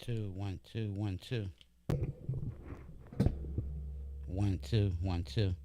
two, 1 2 1 2 1 2 1 2.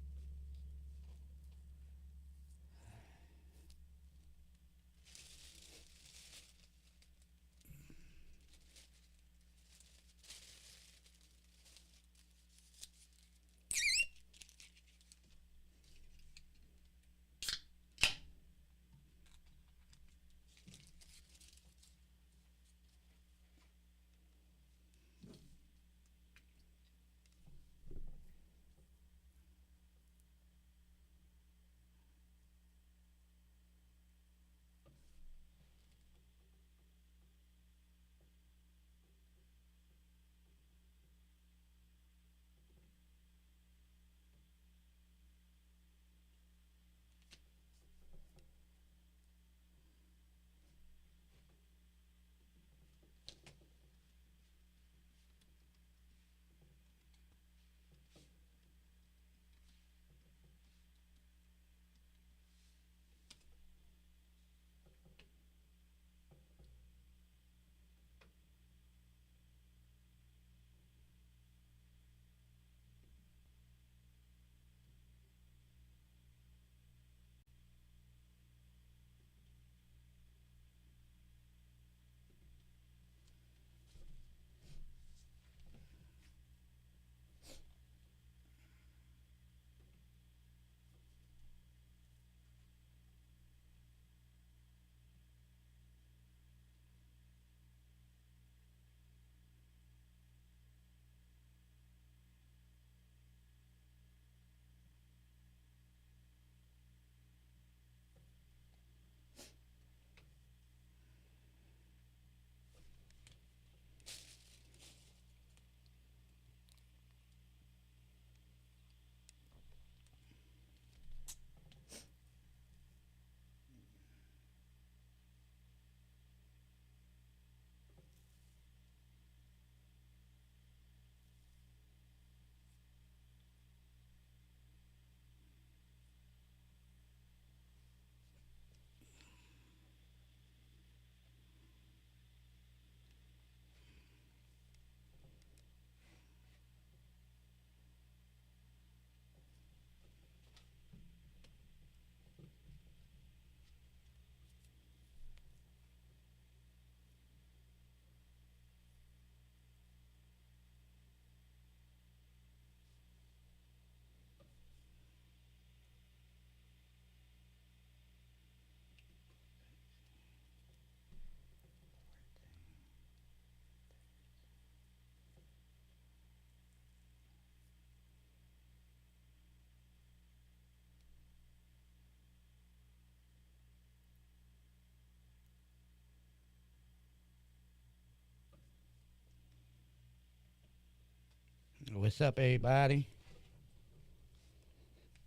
What's up, everybody?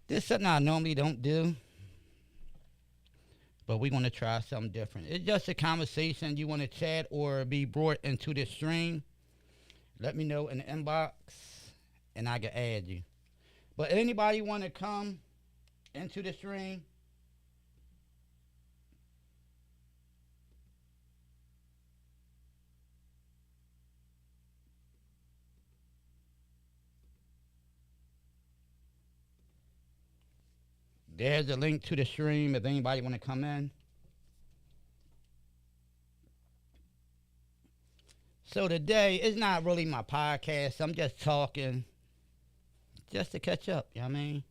This is something I normally don't do, but we're going to try something different. It's just a conversation. You want to chat or be brought into this stream, let me know in the inbox, and I can add you. But anybody want to come into the stream? There's a link to the stream if anybody want to come in. So today it's not really my podcast. I'm just talking just to catch up. You know what I mean?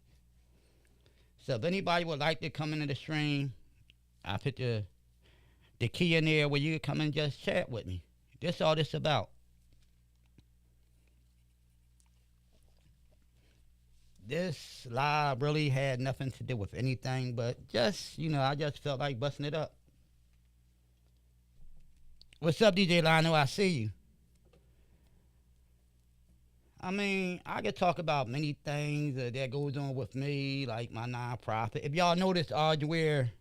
So if anybody would like to come into the stream, I put the key in there where you can come and just chat with me. That's all this about. This live really had nothing to do with anything, but just, I just felt like busting it up. What's up, DJ Lionel? I see you. I mean, I could talk about many things that goes on with me, like my nonprofit. If y'all notice, Ardware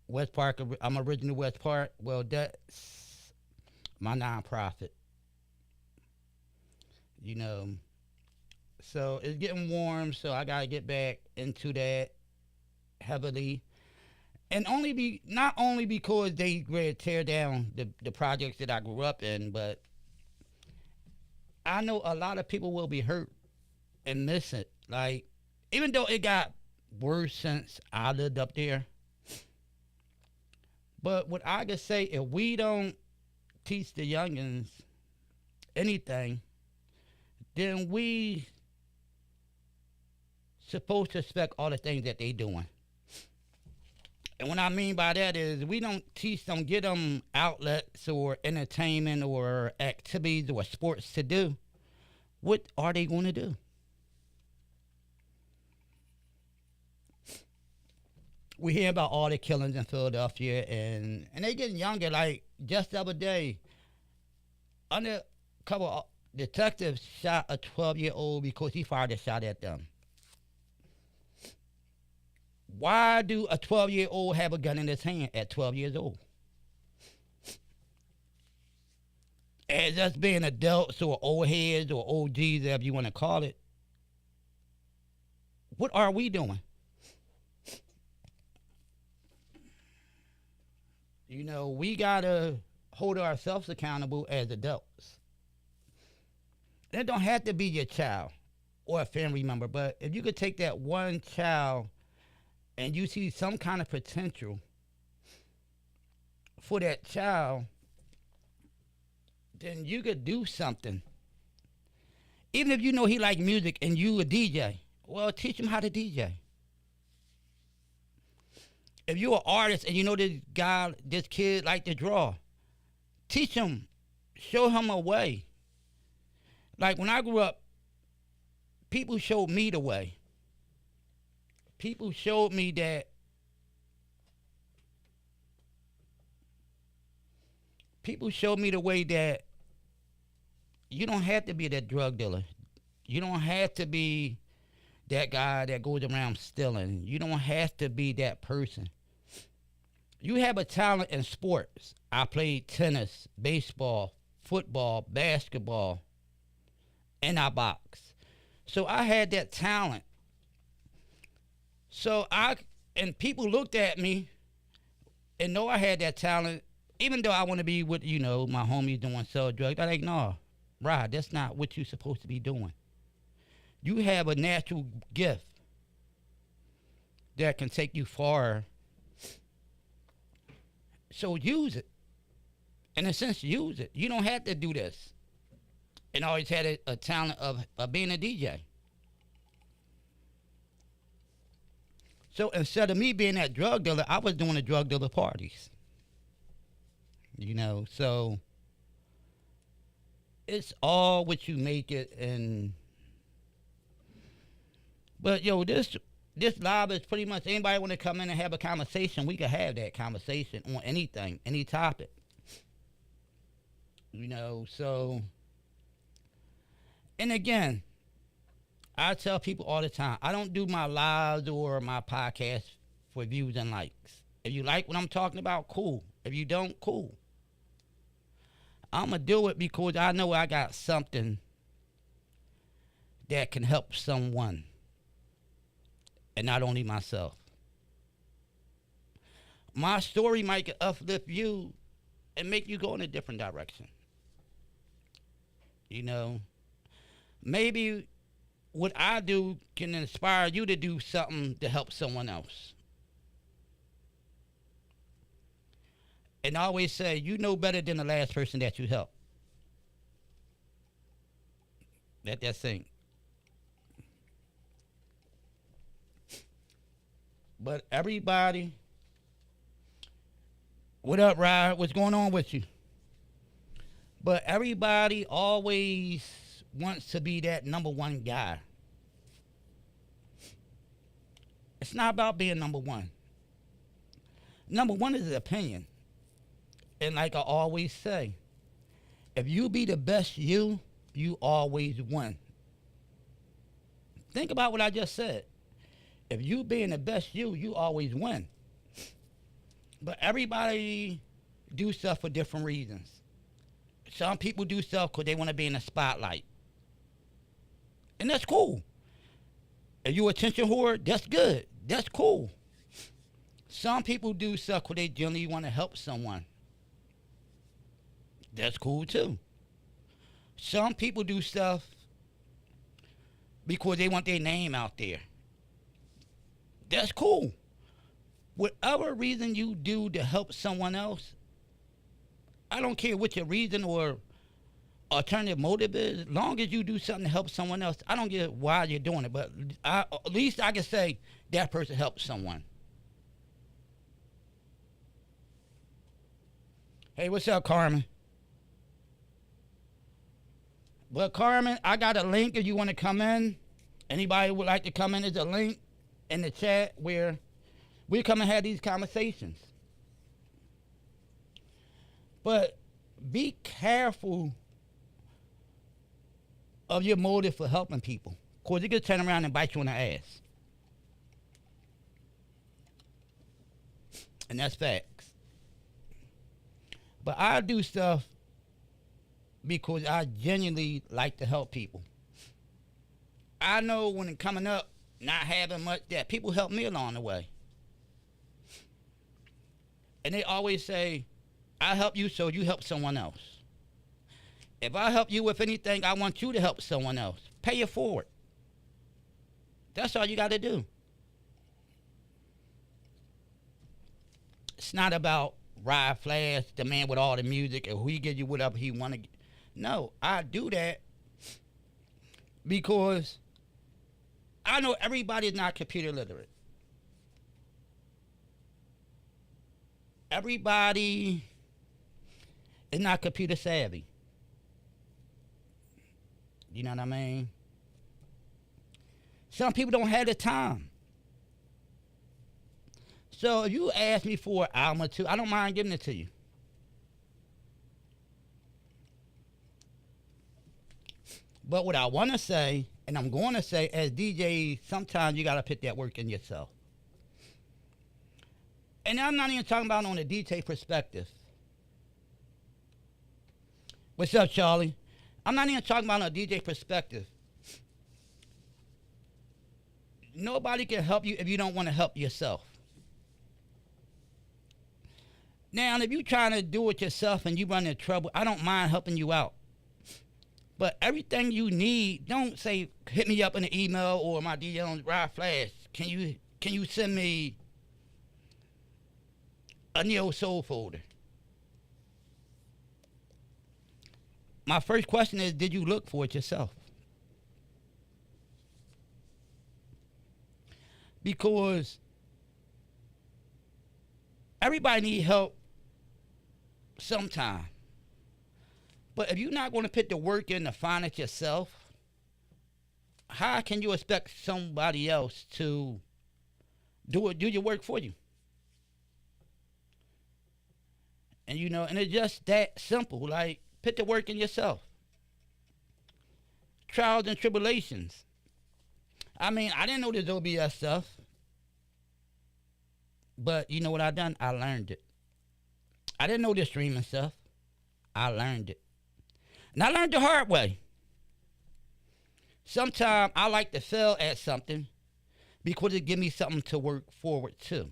West Park, I'm original West Park. Well, that's my nonprofit. You know, so it's getting warm, so I gotta get back into that heavily, and only be not only because they ready to tear down the projects that I grew up in, but I know a lot of people will be hurt and miss it. Like, even though it got worse since I lived up there, but what I could say, if we don't teach the youngins anything, then we supposed to expect all the things that they doing. And what I mean by that is we don't teach them, get them outlets or entertainment or activities or sports to do. What are they going to do? We hear about all the killings in Philadelphia, and they getting younger. Like just the other day, undercover detectives shot a 12-year-old because he fired a shot at them. Why do a 12-year-old have a gun in his hand at 12 years old? As us being adults or old heads or OGs, whatever you want to call it, what are we doing? You know, we got to hold ourselves accountable as adults. It don't have to be your child or a family member, but if you could take that one child and you see some kind of potential for that child, then you could do something. Even if you know he like music and you a DJ, well, teach him how to DJ. If you're an artist and you know this kid like to draw, teach him, show him a way. Like when I grew up, people showed me the way. People showed me that the way that you don't have to be that drug dealer. You don't have to be that guy that goes around stealing. You don't have to be that person. You have a talent in sports. I played tennis, baseball, football, basketball, and I boxed. So I had that talent. And people looked at me and know I had that talent, even though I want to be with, my homies doing sell drugs. They're like, no, Rod, that's not what you're supposed to be doing. You have a natural gift that can take you far. So use it. In a sense, use it. You don't have to do this. And I always had a talent of being a DJ. So instead of me being that drug dealer, I was doing the drug dealer parties. So it's all what you make it. But this live is pretty much anybody want to come in and have a conversation, we can have that conversation on anything, any topic. So, and again, I tell people all the time, I don't do my lives or my podcast for views and likes. If you like what I'm talking about, cool. If you don't, cool. I'm going to do it because I know I got something that can help someone. And not only myself. My story might uplift you and make you go in a different direction. Maybe what I do can inspire you to do something to help someone else. And I always say, you know better than the last person that you help. Let that sink. But everybody, what up, Rod? What's going on with you? But everybody always wants to be that number one guy. It's not about being number one. Number one is an opinion. And like I always say, if you be the best you always win. Think about what I just said. If you being the best you always win. But everybody do stuff for different reasons. Some people do stuff because they want to be in the spotlight. And that's cool. If you attention whore, that's good. That's cool. Some people do stuff because they generally want to help someone. That's cool too. Some people do stuff because they want their name out there. That's cool. Whatever reason you do to help someone else, I don't care what your reason or alternative motive is. As long as you do something to help someone else, I don't get why you're doing it. But at least I can say that person helped someone. Hey, what's up, Carmen? Well, Carmen, I got a link if you want to come in. Anybody would like to come in, there's a link in the chat where we come and have these conversations. But be careful of your motive for helping people, because it could turn around and bite you in the ass. And that's facts. But I do stuff because I genuinely like to help people. I know when it coming up, not having much, that people help me along the way. And they always say, I help you so you help someone else. If I help you with anything, I want you to help someone else. Pay it forward. That's all you got to do. It's not about Rodflash, the man with all the music, and he give you whatever he want to. No, I do that because I know everybody is not computer literate. Everybody is not computer savvy. You know what I mean? Some people don't have the time. So if you ask me for an album or two, I don't mind giving it to you. But what I want to say, and I'm going to say, as DJs, sometimes you got to put that work in yourself. And I'm not even talking about on a DJ perspective. What's up, Charlie? I'm not even talking about on a DJ perspective. Nobody can help you if you don't want to help yourself. Now, if you're trying to do it yourself and you run into trouble, I don't mind helping you out. But everything you need, don't say, hit me up in an email or my DJ on Rodflash. Can you send me a Neo Soul folder? My first question is, did you look for it yourself? Because everybody needs help sometime. But if you're not going to put the work in to find it yourself, how can you expect somebody else to do your work for you? And and it's just that simple. Like, put the work in yourself. Trials and tribulations. I mean, I didn't know this OBS stuff. But you know what I done? I learned it. I didn't know this streaming stuff. I learned it. And I learned the hard way. Sometimes I like to fail at something because it gives me something to work forward to.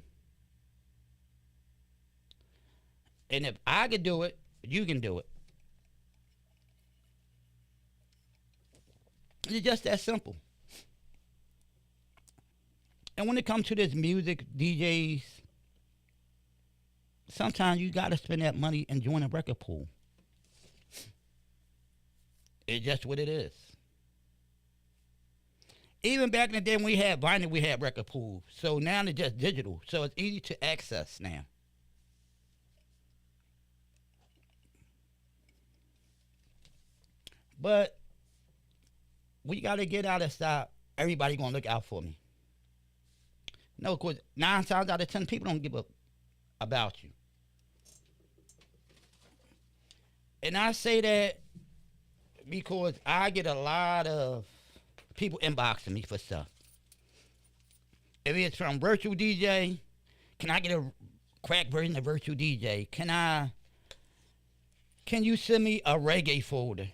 And if I can do it, you can do it. It's just that simple. And when it comes to this music, DJs, sometimes you got to spend that money and join a record pool. It's just what it is. Even back in the day when we had vinyl, we had record pools. So now it's just digital. So it's easy to access now. But we got to get out of stop. Everybody going to look out for me. No, because 9 times out of 10 people don't give up about you. And I say that because I get a lot of people inboxing me for stuff. If it's from Virtual DJ, can I get a crack version of Virtual DJ? Can you send me a reggae folder?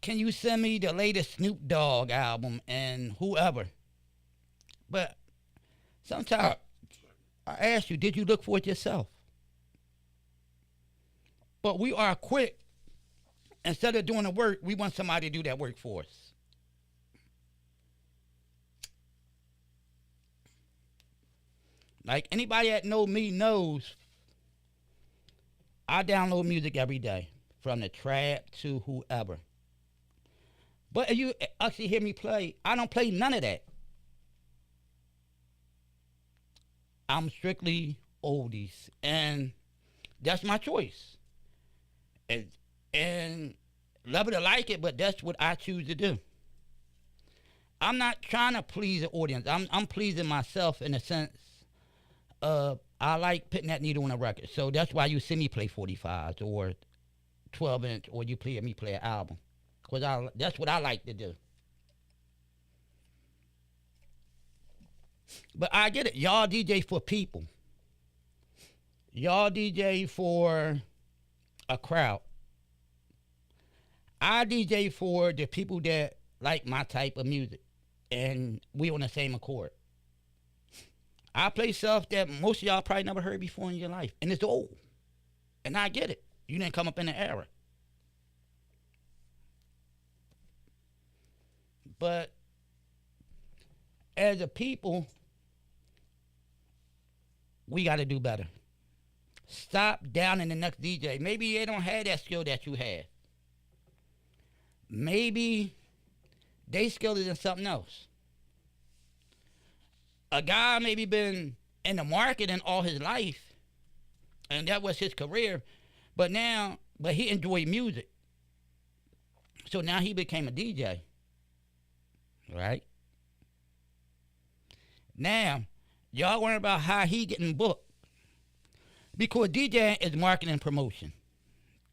Can you send me the latest Snoop Dogg album and whoever? But sometimes I ask you, did you look for it yourself? But we are quick instead of doing the work, we want somebody to do that work for us. Like anybody that know me knows, I download music every day, from the trap to whoever. But if you actually hear me play, I don't play none of that. I'm strictly oldies, and that's my choice. And love it or like it, but that's what I choose to do. I'm not trying to please the audience. I'm pleasing myself in a sense. I like putting that needle on a record, so that's why you see me play 45s or 12-inch, or you hear me play an album, because that's what I like to do. But I get it. Y'all DJ for people. Y'all DJ for a crowd. I DJ for the people that like my type of music, and we on the same accord. I play stuff that most of y'all probably never heard before in your life, and it's old. And I get it. You didn't come up in the era. But as a people, we got to do better. Stop downing the next DJ. Maybe they don't have that skill that you have. Maybe they skilled is in something else. A guy maybe been in the marketing all his life, and that was his career, but he enjoyed music. So now he became a DJ, right? Now, y'all worry about how he getting booked, because DJing is marketing and promotion.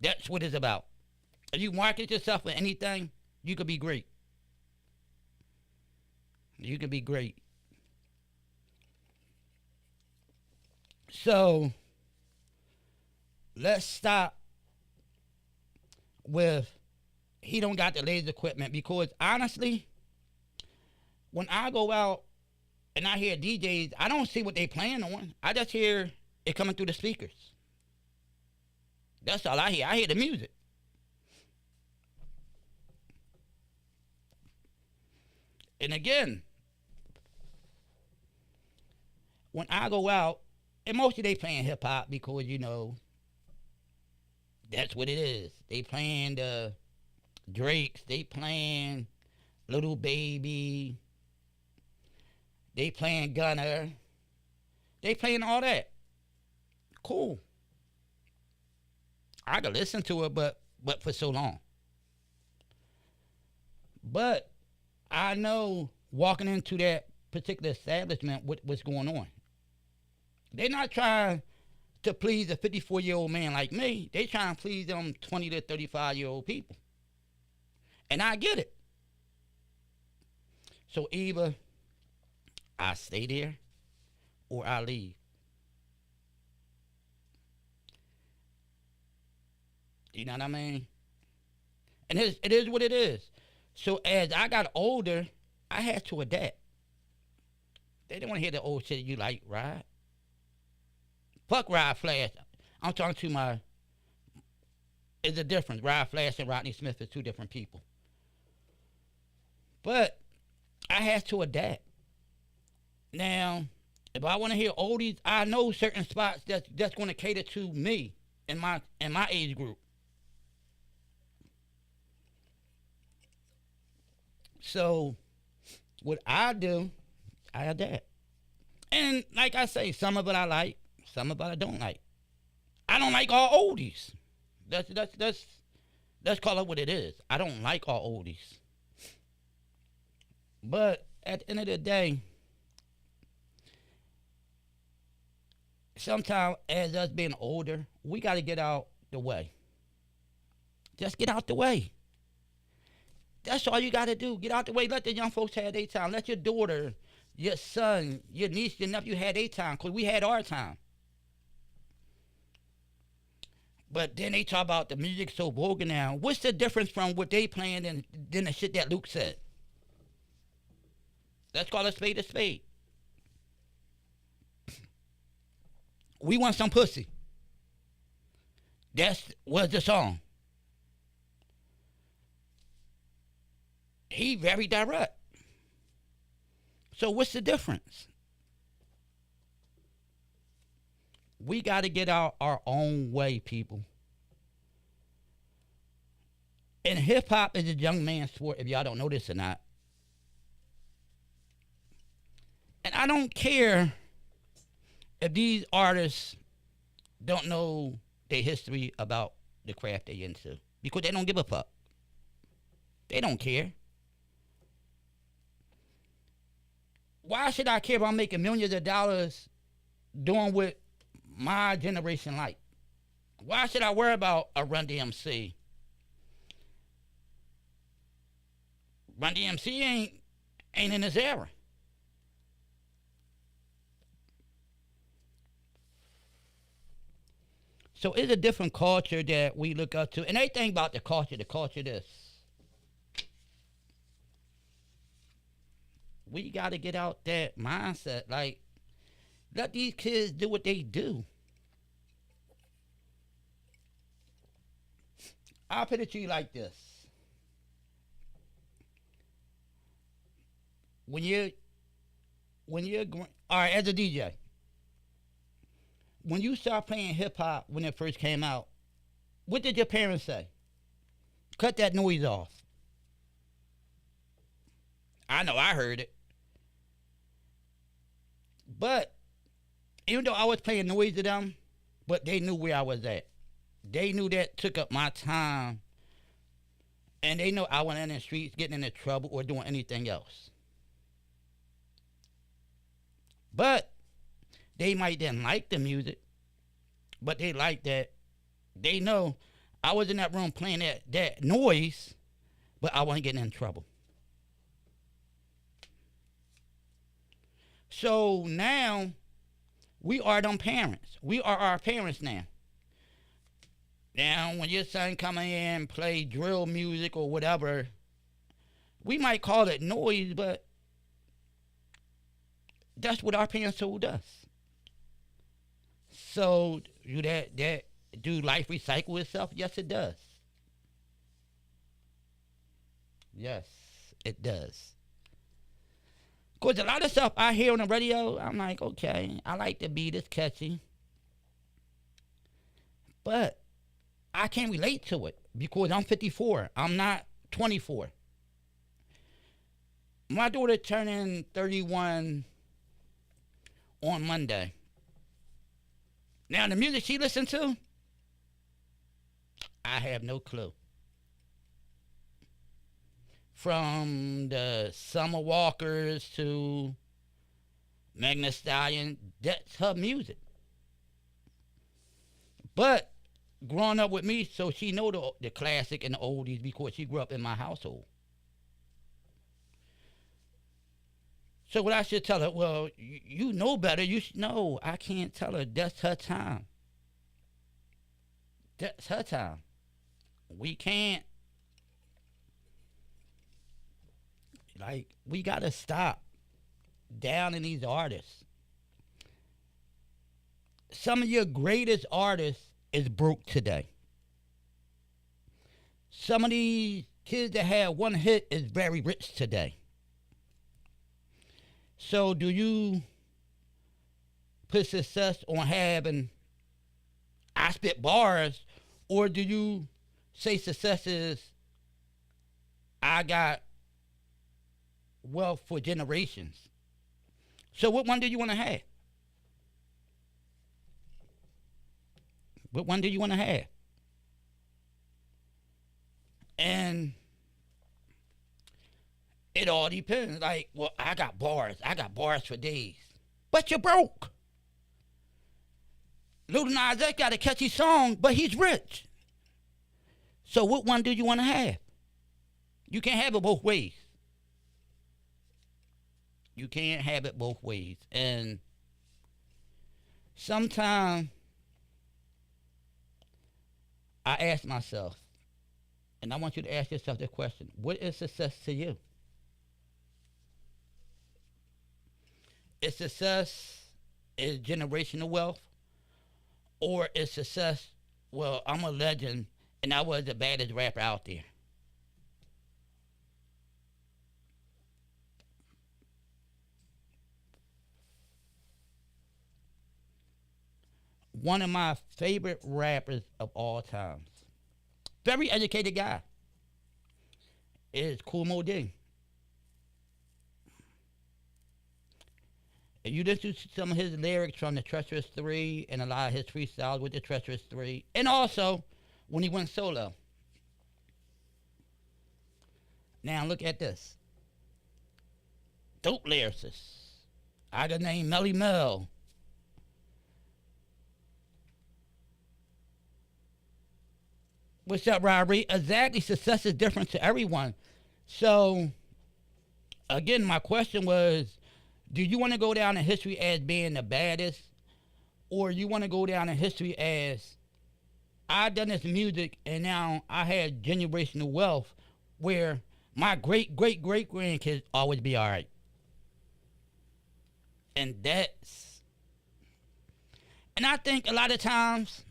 That's what it's about. If you market yourself for anything, you could be great. You could be great. So, let's stop with he don't got the latest equipment, because honestly, when I go out and I hear DJs, I don't see what they playing on. I just hear it coming through the speakers. That's all I hear. I hear the music. And again, when I go out, and mostly they playing hip hop, because that's what it is. They playing the Drakes, they playing Little Baby, they playing Gunner, they playing all that. Cool. I could listen to it, but for so long. But I know walking into that particular establishment what's going on. They're not trying to please a 54-year-old man like me. They trying to please them 20 to 35-year-old people. And I get it. So either I stay there or I leave. You know what I mean? And it is what it is. So as I got older, I had to adapt. They didn't want to hear the old shit you like, right? Fuck Rodflash. I'm talking to it's a difference. Rodflash and Rodney Smith are two different people. But I had to adapt. Now, if I want to hear oldies, I know certain spots that's going to cater to me in my age group. So, what I do, I adapt. And like I say, some of it I like, some of it I don't like. I don't like all oldies. Let's call it what it is. I don't like all oldies. But at the end of the day, sometimes as us being older, we got to get out the way. Just get out the way. That's all you got to do. Get out the way. Let the young folks have their time. Let your daughter, your son, your niece, your nephew have their time, because we had our time. But then they talk about the music so vulgar now. What's the difference from what they playing and then the shit that Luke said? Let's call a spade a spade. We want some pussy. That was the song. He very direct. So what's the difference? We got to get out our own way, people. And hip hop is a young man's sport, if y'all don't know this or not. And I don't care if these artists don't know their history about the craft they into, because they don't give a fuck. They don't care. Why should I care about making millions of dollars doing what my generation like? Why should I worry about a Run DMC? Run DMC ain't in this era. So it's a different culture that we look up to. And everything about the culture this. We got to get out that mindset. Like, let these kids do what they do. I'll put it to you like this. When you're going, all right, as a DJ, when you start playing hip hop when it first came out, what did your parents say? Cut that noise off. I know I heard it. But even though I was playing noise to them, but they knew where I was at. They knew that took up my time. And they know I wasn't in the streets getting into trouble or doing anything else. But they might didn't like the music, but they like that. They know I was in that room playing that noise, but I wasn't getting in trouble. So now we are them parents. We are our parents now. Now, when your son come in and play drill music or whatever, we might call it noise, but that's what our parents told us. So do life recycle itself? Yes, it does. Yes, it does. Because a lot of stuff I hear on the radio, I'm like, okay, I like the beat, it's catchy. But I can't relate to it because I'm 54. I'm not 24. My daughter turning 31 on Monday. Now, the music she listened to, I have no clue. From the Summer Walkers to Megan Thee Stallion, that's her music. But growing up with me, so she know the classic and the oldies because she grew up in my household. So what I should tell her, well, you know better. You should know. I can't tell her. That's her time. That's her time. We can't. Like, we got to stop downing these artists. Some of your greatest artists is broke today. Some of these kids that had one hit is very rich today. So do you put success on having I spit bars, or do you say success is I got wealth for generations? So what one do you want to have? What one do you want to have? And it all depends. Like, well, I got bars for days. But you're broke. Lil Nas X got a catchy song, but he's rich. So what one do you want to have? You can't have it both ways. You can't have it both ways. And sometimes I ask myself, and I want you to ask yourself this question: what is success to you? Is success is generational wealth, or is success, well, I'm a legend and I was the baddest rapper out there? one of my favorite rappers of all times. Very educated guy. Is Cool Mo D. If you listen to some of his lyrics from the Treacherous 3 and a lot of his freestyles with the Treacherous 3, and also when he went solo. Now look at this. Dope lyricist. I got named Melly Mel. What's up, Robbery? Exactly. Success is different to everyone. So, again, my question was, do you want to go down in history as being the baddest? Or you want to go down in history as, I done this music and now I had generational wealth where my great-great-great-grandkids always be all right. And I think a lot of times,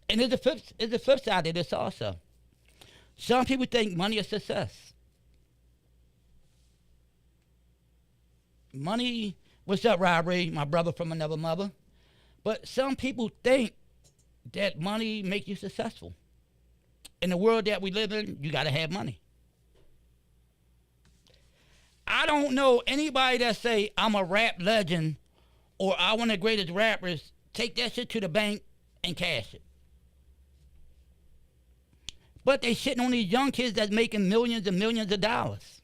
and there's a flip side to this also. Some people think money is success. Money, what's up, Robbery? My brother from another mother. But some people think that money makes you successful. In the world that we live in, you got to have money. I don't know anybody that say, I'm a rap legend or I one of the greatest rappers, take that shit to the bank and cash it. But they shitting on these young kids that's making millions and millions of dollars.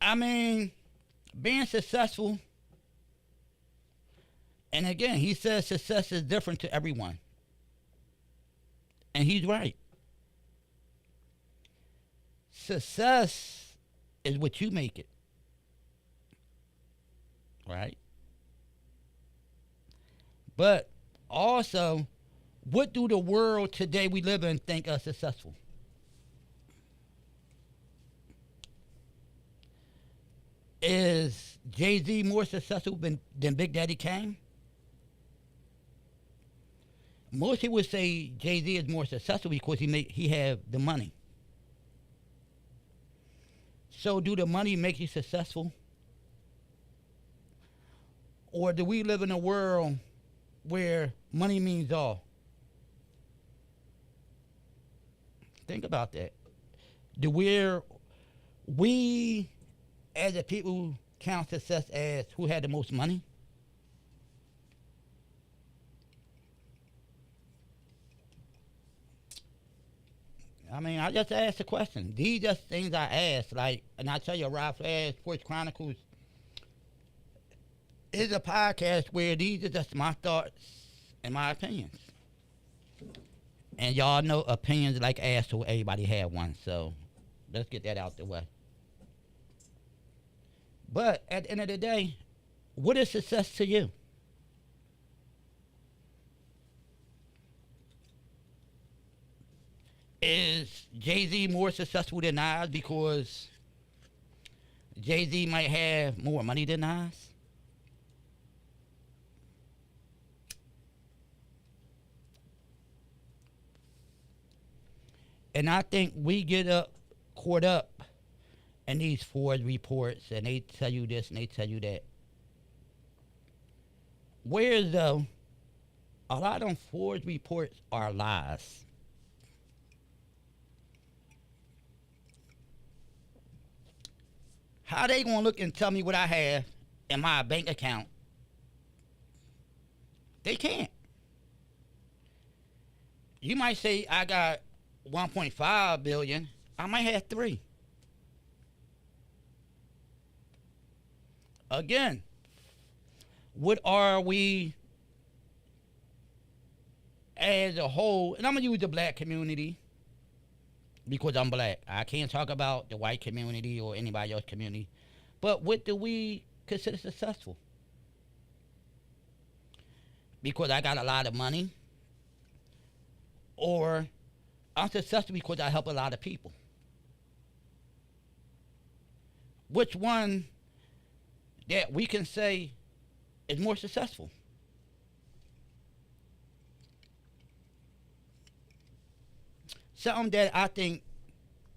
I mean, being successful, and again, he says success is different to everyone. And he's right. Success is what you make it. Right? But also, what do the world today we live in think are successful? Is Jay-Z more successful than Big Daddy Kane? Most people would say Jay-Z is more successful because he have the money. So do the money make you successful? Or do we live in a world where money means all? Think about that. Do we as a people count success as who had the most money? I mean, I just asked a question. These just things I asked, like, and I tell you, Rodflash Sports Chronicles is a podcast where these are just my thoughts and my opinions. And y'all know opinions like ass, so everybody had one. So let's get that out the way. But at the end of the day, what is success to you? Is Jay-Z more successful than Nas because Jay-Z might have more money than Nas? And I think we get caught up in these Ford reports, and they tell you this and they tell you that. Whereas though, a lot of them Ford reports are lies. How they gonna look and tell me what I have in my bank account? They can't. You might say I got 1.5 billion. I might have 3. Again, what are we as a whole? And I'm gonna use the black community because I'm black. I can't talk about the white community or anybody else's community. But what do we consider successful? Because I got a lot of money, or I'm successful because I help a lot of people. Which one that we can say is more successful? Something that I think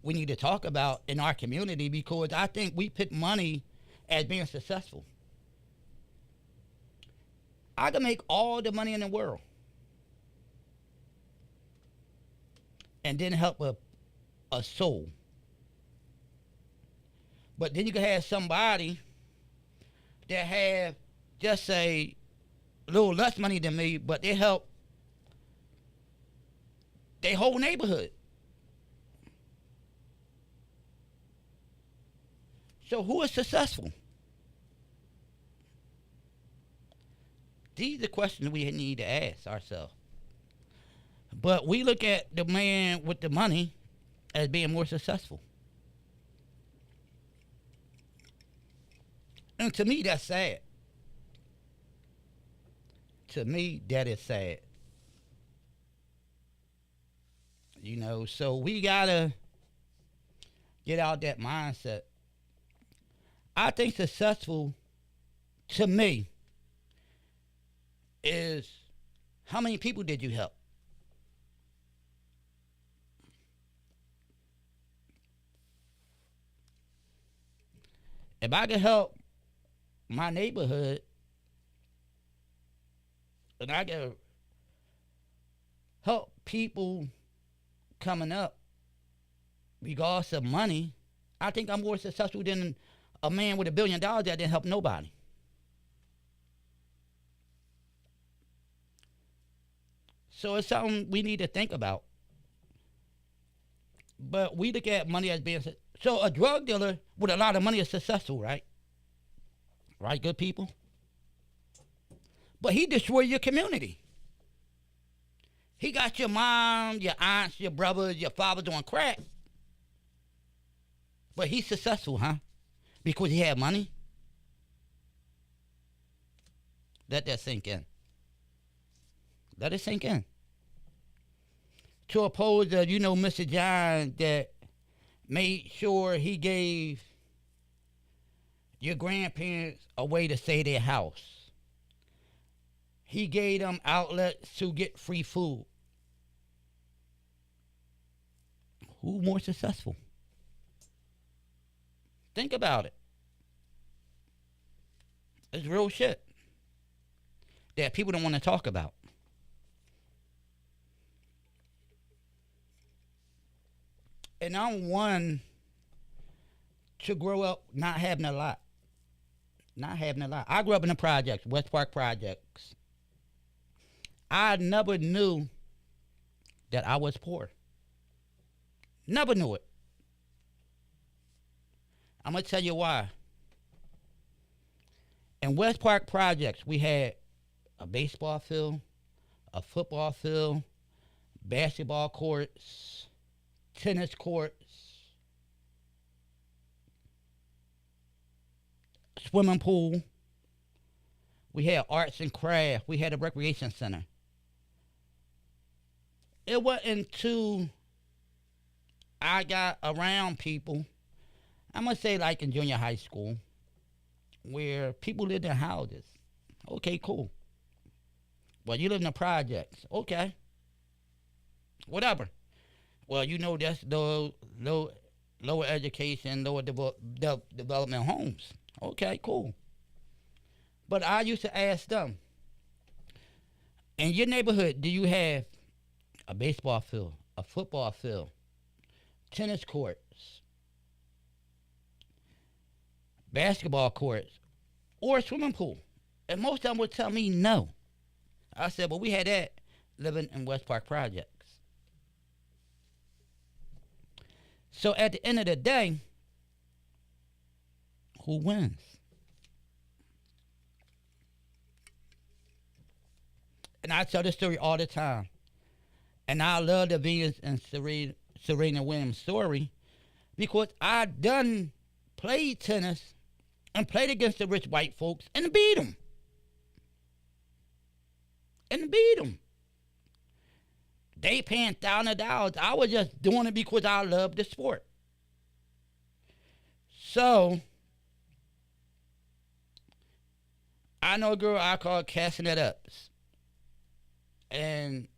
we need to talk about in our community, because I think we put money as being successful. I can make all the money in the world and then help a soul. But then you can have somebody that have just say a little less money than me, but they help their whole neighborhood. So who is successful? These are the questions we need to ask ourselves. But we look at the man with the money as being more successful. And to me, that's sad. To me, that is sad. You know, so we gotta get out that mindset. I think successful, to me, is how many people did you help? If I could help my neighborhood, and I could help people coming up, regardless of money, I think I'm more successful than a man with $1 billion that didn't help nobody. So it's something we need to think about. But we look at money as being so a drug dealer with a lot of money is successful, right? Right, good people? But he destroyed your community. He got your mom, your aunts, your brothers, your father doing crack. But he's successful, huh? Because he had money? Let that sink in. Let it sink in. To oppose, Mr. John that made sure he gave your grandparents a way to save their house. He gave them outlets to get free food. Who more successful? Think about it. It's real shit that people don't want to talk about. And I'm one to grow up not having a lot. Not having a lot. I grew up in the projects, West Park projects. I never knew that I was poor. Never knew it. I'm going to tell you why. In West Park projects, we had a baseball field, a football field, basketball courts, tennis courts, swimming pool. We had arts and crafts. We had a recreation center. It wasn't until I got around people, I'm going to say like in junior high school, where people lived in houses. Okay, cool. Well, you live in the projects. Okay. Whatever. Well, that's lower education, lower development homes. Okay, cool. But I used to ask them, in your neighborhood, do you have a baseball field, a football field, tennis courts, basketball courts, or a swimming pool? And most of them would tell me no. I said, well, we had that living in West Park projects. So at the end of the day, who wins? And I tell this story all the time. And I love the Venus and Serena Williams story because I done played tennis and played against the rich white folks and beat them. They paying $1,000. I was just doing it because I love the sport. So, I know a girl I call Casting It Ups. And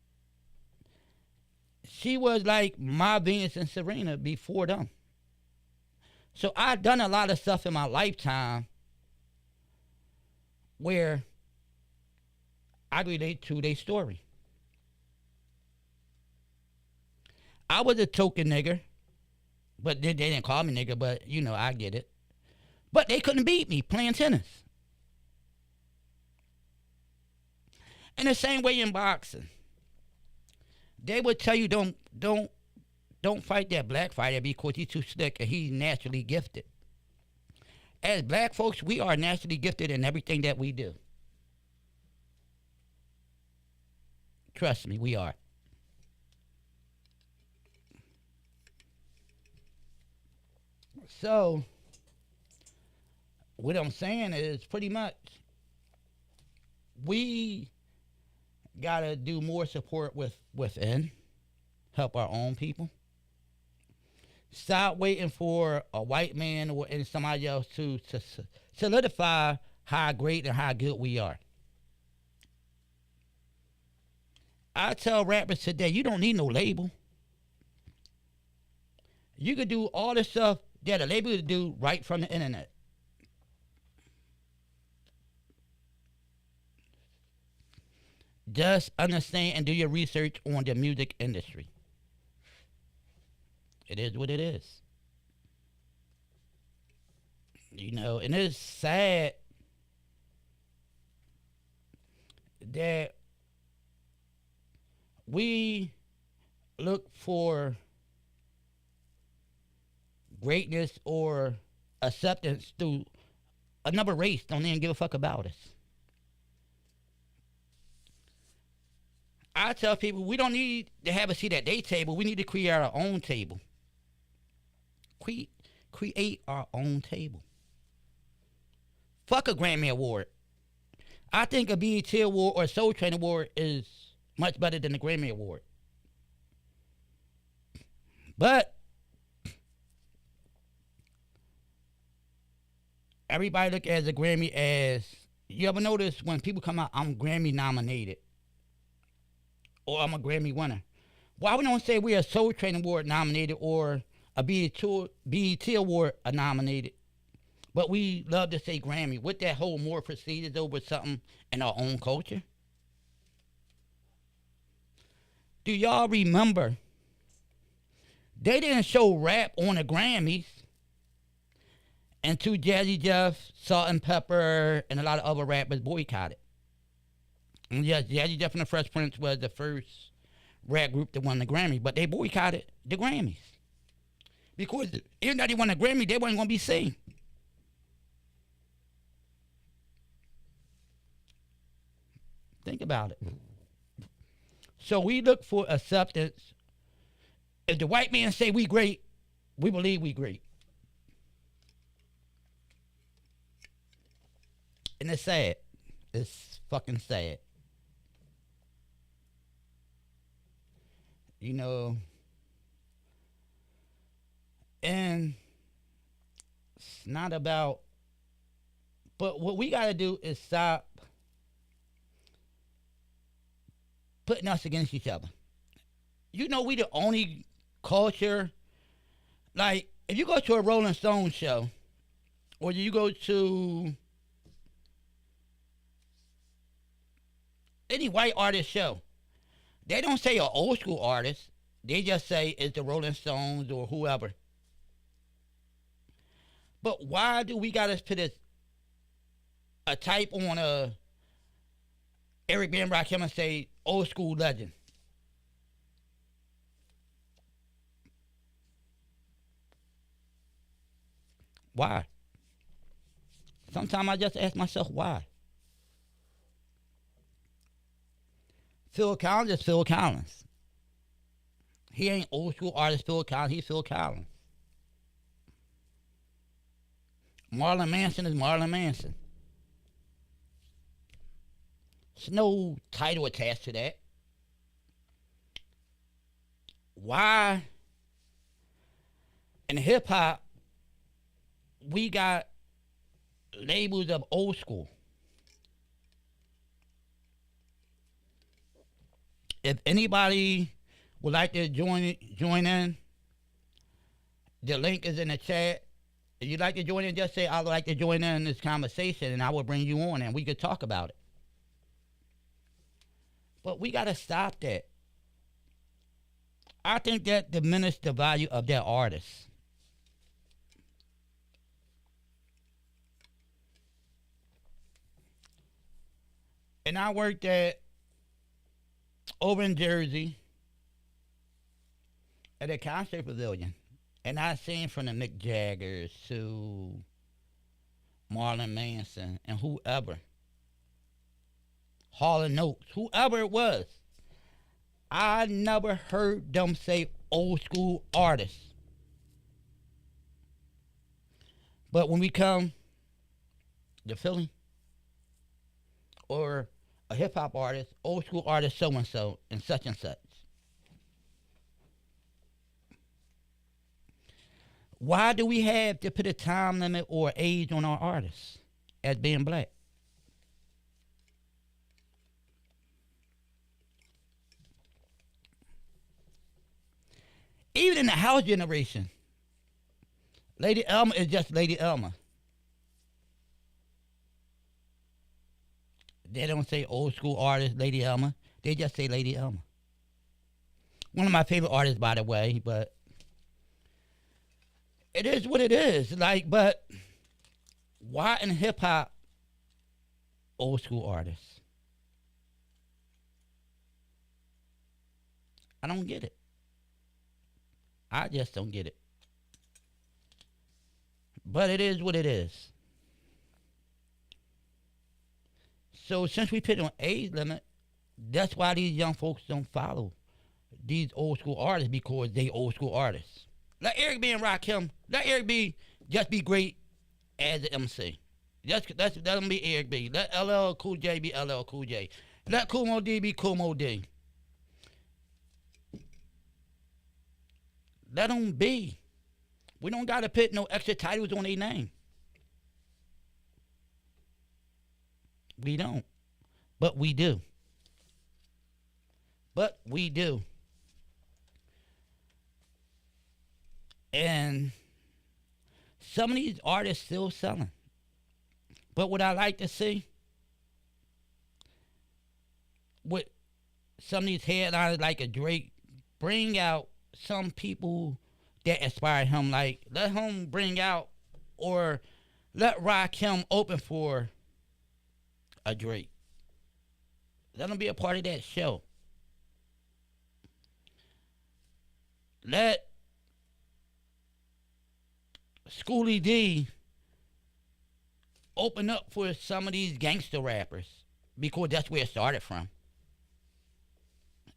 she was like my Venus and Serena before them. So I've done a lot of stuff in my lifetime where I relate to their story. I was a token nigger, but they didn't call me nigger, but you know, I get it. But they couldn't beat me playing tennis. In the same way in boxing. They would tell you don't fight that black fighter because he's too slick and he's naturally gifted. As black folks, we are naturally gifted in everything that we do. Trust me, we are. So, what I'm saying is pretty much we gotta do more support within, help our own people. Stop waiting for a white man or somebody else to solidify how great and how good we are. I tell rappers today, you don't need no label. You could do all the stuff that a label would do right from the internet. Just understand and do your research on the music industry. It is what it is. You know, and it's sad that we look for greatness or acceptance through another race. Don't even give a fuck about us. I tell people we don't need to have a seat at their table. We need to create our own table. Create our own table. Fuck a Grammy Award. I think a BET Award or a Soul Train Award is much better than the Grammy Award. But everybody look at the Grammy as, you ever notice when people come out, I'm Grammy nominated or I'm a Grammy winner? Why we don't say we're a Soul Train Award nominated or a BET Award nominated, but we love to say Grammy? With that whole more prestigious over something in our own culture? Do y'all remember they didn't show rap on the Grammys until Jazzy Jeff, Salt and Pepper, and a lot of other rappers boycotted? And yes, Jazzy Jeff and the Fresh Prince was the first rap group that won the Grammy, but they boycotted the Grammys. Because even though they won a Grammy, they weren't going to be seen. Think about it. So we look for acceptance. If the white man say we great, we believe we great. And it's sad. It's fucking sad. You know, and it's not about, but what we got to do is stop putting us against each other. You know, we the only culture, like, if you go to a Rolling Stones show, or you go to any white artist show, they don't say an old school artist. They just say it's the Rolling Stones or whoever. But why do we gotta put a type on a Eric B. and Rakim and say old school legend? Why? Sometimes I just ask myself why. Phil Collins is Phil Collins. He ain't old school artist Phil Collins, he's Phil Collins. Marlon Manson is Marlon Manson. There's no title attached to that. Why in hip hop we got labels of old school? If anybody would like to join in, the link is in the chat. If you'd like to join in, just say, I'd like to join in this conversation, and I will bring you on and we could talk about it. But we got to stop that. I think that diminishes the value of that artist. And I worked at over in Jersey at a concert pavilion. And I seen from the Mick Jaggers to Marlon Manson and whoever, Hall and Notes, whoever it was. I never heard them say old school artists. But when we come to Philly or a hip hop artist, old school artist so and such and such. Why do we have to put a time limit or age on our artists as being black? Even in the house generation, Lady Elma is just Lady Elma. They don't say old school artist Lady Elma. They just say Lady Elma. One of my favorite artists, by the way, but it is what it is. Like, but why in hip hop old school artists? I don't get it. I just don't get it. But it is what it is. So since we put on age limit, that's why these young folks don't follow these old school artists, because they old school artists. Let Eric B and Rakim, let Eric B just be great as an MC. Let him be Eric B. Let LL Cool J be LL Cool J. Let Kool Moe Dee be Kool Moe Dee. Let them be. We don't got to put no extra titles on their name. We don't. But we do. But we do. And some of these artists still selling. But what I like to see, with some of these headliners like a Drake, bring out some people that inspire him. Like, let him bring out, or let Rakim open for a Drake. Let him be a part of that show. Let Schoolie D open up for some of these gangster rappers, because that's where it started from.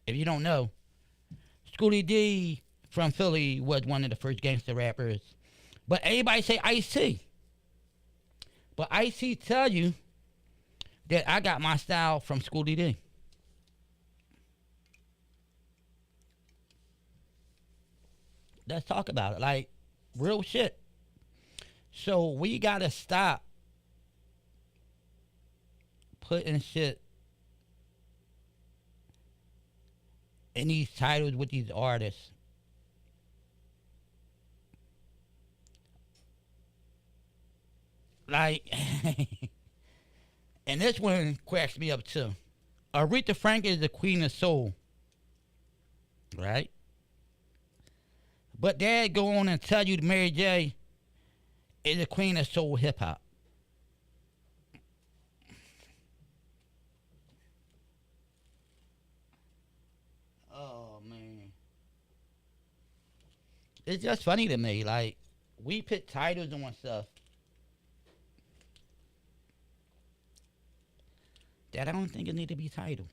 If you don't know, Schoolie D from Philly was one of the first gangster rappers. But everybody say Ice-T. But Ice-T tell you that I got my style from Schoolie D. Let's talk about it. Like, real shit. So we gotta stop putting shit in these titles with these artists. Like, and this one cracks me up too. Aretha Franklin is the queen of soul, right? But Dad go on and tell you that Mary J is the queen of soul hip hop. Oh man, it's just funny to me. Like, we put titles on stuff that I don't think it need to be titled.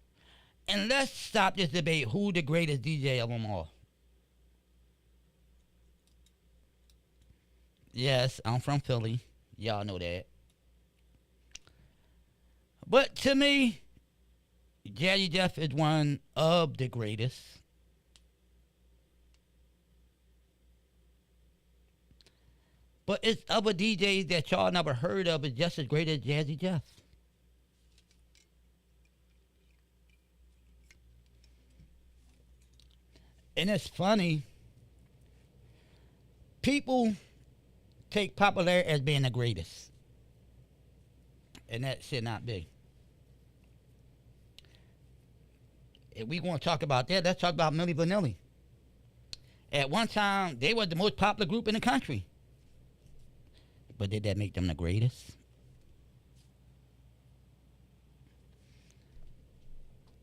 And let's stop this debate. Who the greatest DJ of them all? Yes, I'm from Philly. Y'all know that. But to me, Jazzy Jeff is one of the greatest. But it's other DJs that y'all never heard of is just as great as Jazzy Jeff. And it's funny. People take popularity as being the greatest. And that should not be. If we want to talk about that, let's talk about Milli Vanilli. At one time, they were the most popular group in the country. But did that make them the greatest?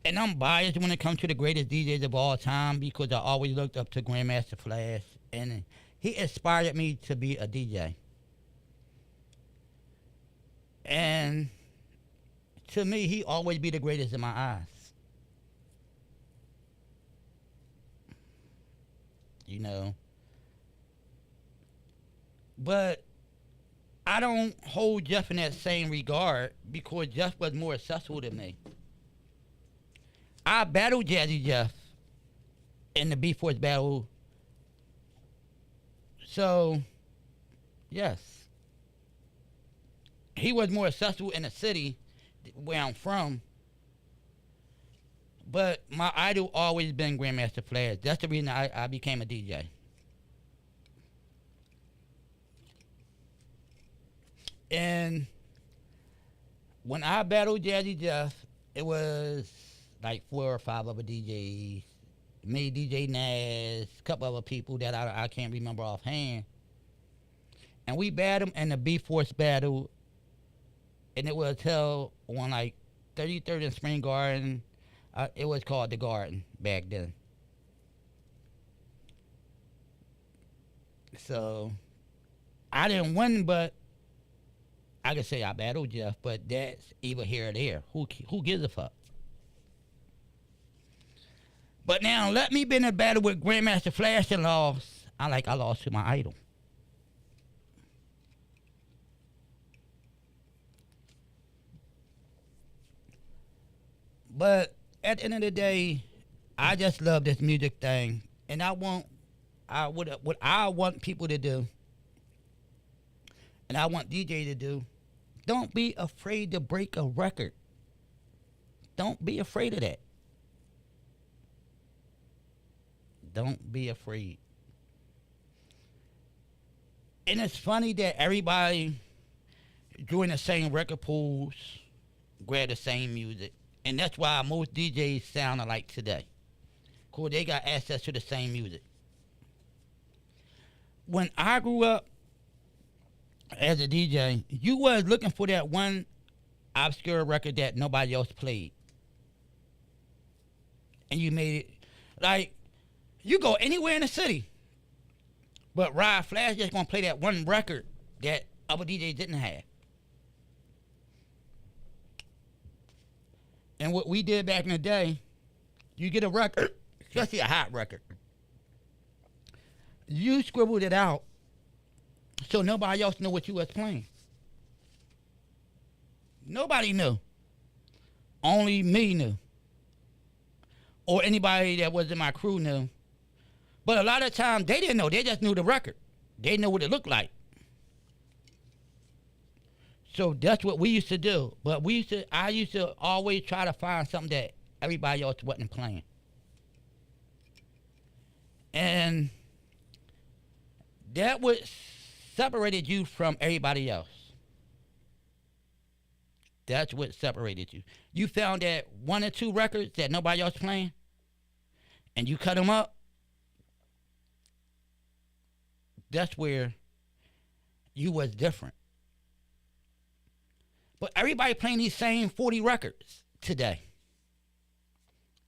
And I'm biased when it comes to the greatest DJs of all time because I always looked up to Grandmaster Flash. And he inspired me to be a DJ. And to me, he always be the greatest in my eyes. You know. But I don't hold Jeff in that same regard because Jeff was more successful than me. I battled Jazzy Jeff in the B-Force battle. So, yes. He was more successful in the city where I'm from. But my idol always been Grandmaster Flash. That's the reason I became a DJ. And when I battled Jazzy Jeff, it was like 4 or 5 other DJs. Me, DJ Nas, a couple other people that I can't remember offhand. And we battled in the B-Force battle. And it was held on like 33rd and Spring Garden. It was called the Garden back then. So I didn't win, but I could say I battled Jeff, but that's either here or there. Who gives a fuck? But now let me be in a battle with Grandmaster Flash and lost. I lost to my idol. But at the end of the day, I just love this music thing, and what I want people to do, and I want DJ to do, don't be afraid to break a record. Don't be afraid of that. Don't be afraid. And it's funny that everybody doing the same record pools, grab the same music. And that's why most DJs sound alike today. Because they got access to the same music. When I grew up as a DJ, you was looking for that one obscure record that nobody else played. And you made it. Like, you go anywhere in the city. But Rodflash just going to play that one record that other DJs didn't have. And what we did back in the day, you get a record, especially a hot record. You scribbled it out so nobody else knew what you was playing. Nobody knew. Only me knew. Or anybody that was in my crew knew. But a lot of times, they didn't know. They just knew the record. They knew what it looked like. So that's what we used to do. But I used to always try to find something that everybody else wasn't playing. And that what separated you from everybody else. That's what separated you. You found that 1 or 2 records that nobody else playing, and you cut them up. That's where you was different. But everybody playing these same 40 records today.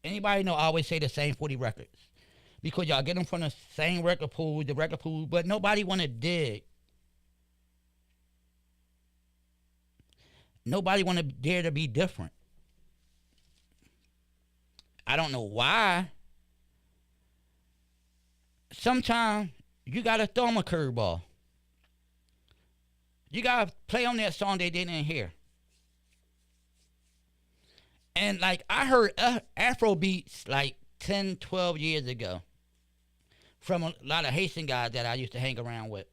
Anybody know I always say the same 40 records. Because y'all get them from the same record pool, but nobody want to dig. Nobody want to dare to be different. I don't know why. Sometimes you got to throw them a curveball. You got to play on that song they didn't hear. And like I heard Afro beats like 10, 12 years ago from a lot of Haitian guys that I used to hang around with.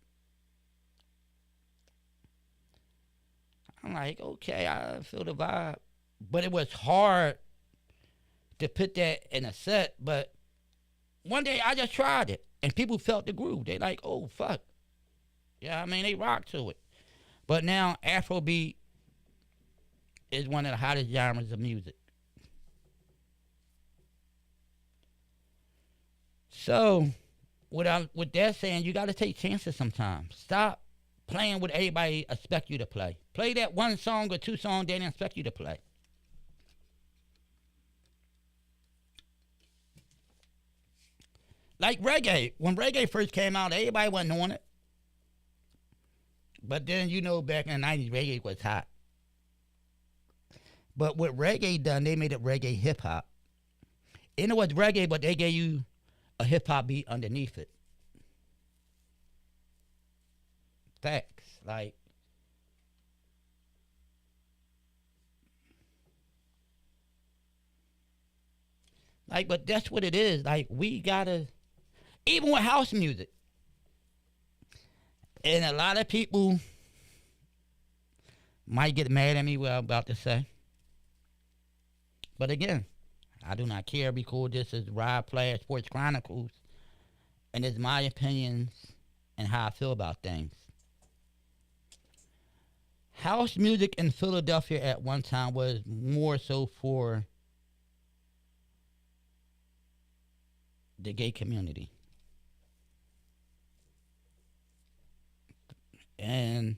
I'm like, okay, I feel the vibe. But it was hard to put that in a set. But one day I just tried it. And people felt the groove. They like, oh, fuck. Yeah, I mean they rock to it. But now Afrobeat is one of the hottest genres of music. So with that saying, you got to take chances sometimes. Stop playing what everybody expect you to play. Play that one song or two songs they didn't expect you to play. Like reggae. When reggae first came out, everybody wasn't on it. But then, back in the 90s, reggae was hot. But what reggae done, they made it reggae hip hop. You know what's reggae, but they gave you a hip hop beat underneath it. Facts. But that's what it is. We gotta, even with house music, and a lot of people might get mad at me what I'm about to say. But again, I do not care because this is Rodflash Sports Chronicles, and it's my opinions and how I feel about things. House music in Philadelphia at one time was more so for the gay community. And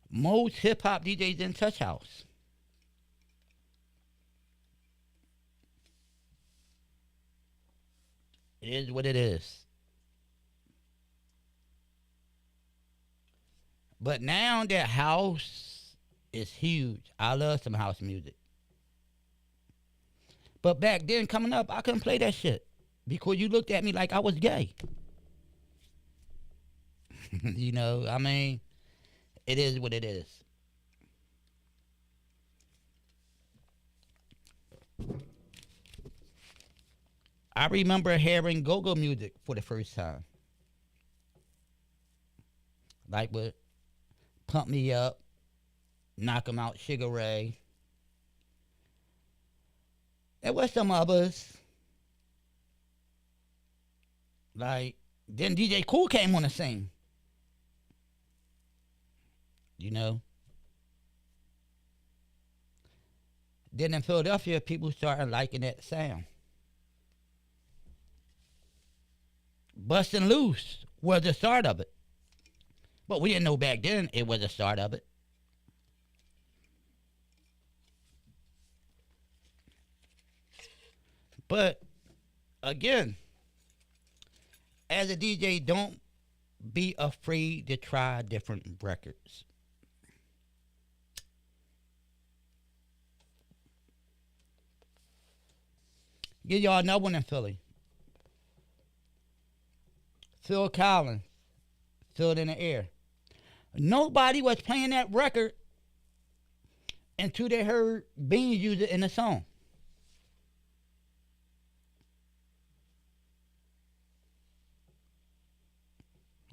most hip hop DJs didn't touch house. It is what it is. But now that house is huge. I love some house music. But back then, coming up, I couldn't play that shit because you looked at me like I was gay. I mean, it is what it is. I remember hearing go-go music for the first time. Like with Pump Me Up, Knock 'Em Out, Sugar Ray. There was some others. Then DJ Cool came on the scene. Then in Philadelphia, people started liking that sound. Bustin' Loose was the start of it. But we didn't know back then it was the start of it. But again, as a DJ, don't be afraid to try different records. Give y'all another one in Philly. Phil Collins, Feel It in the Air. Nobody was playing that record until they heard Beans use it in the song.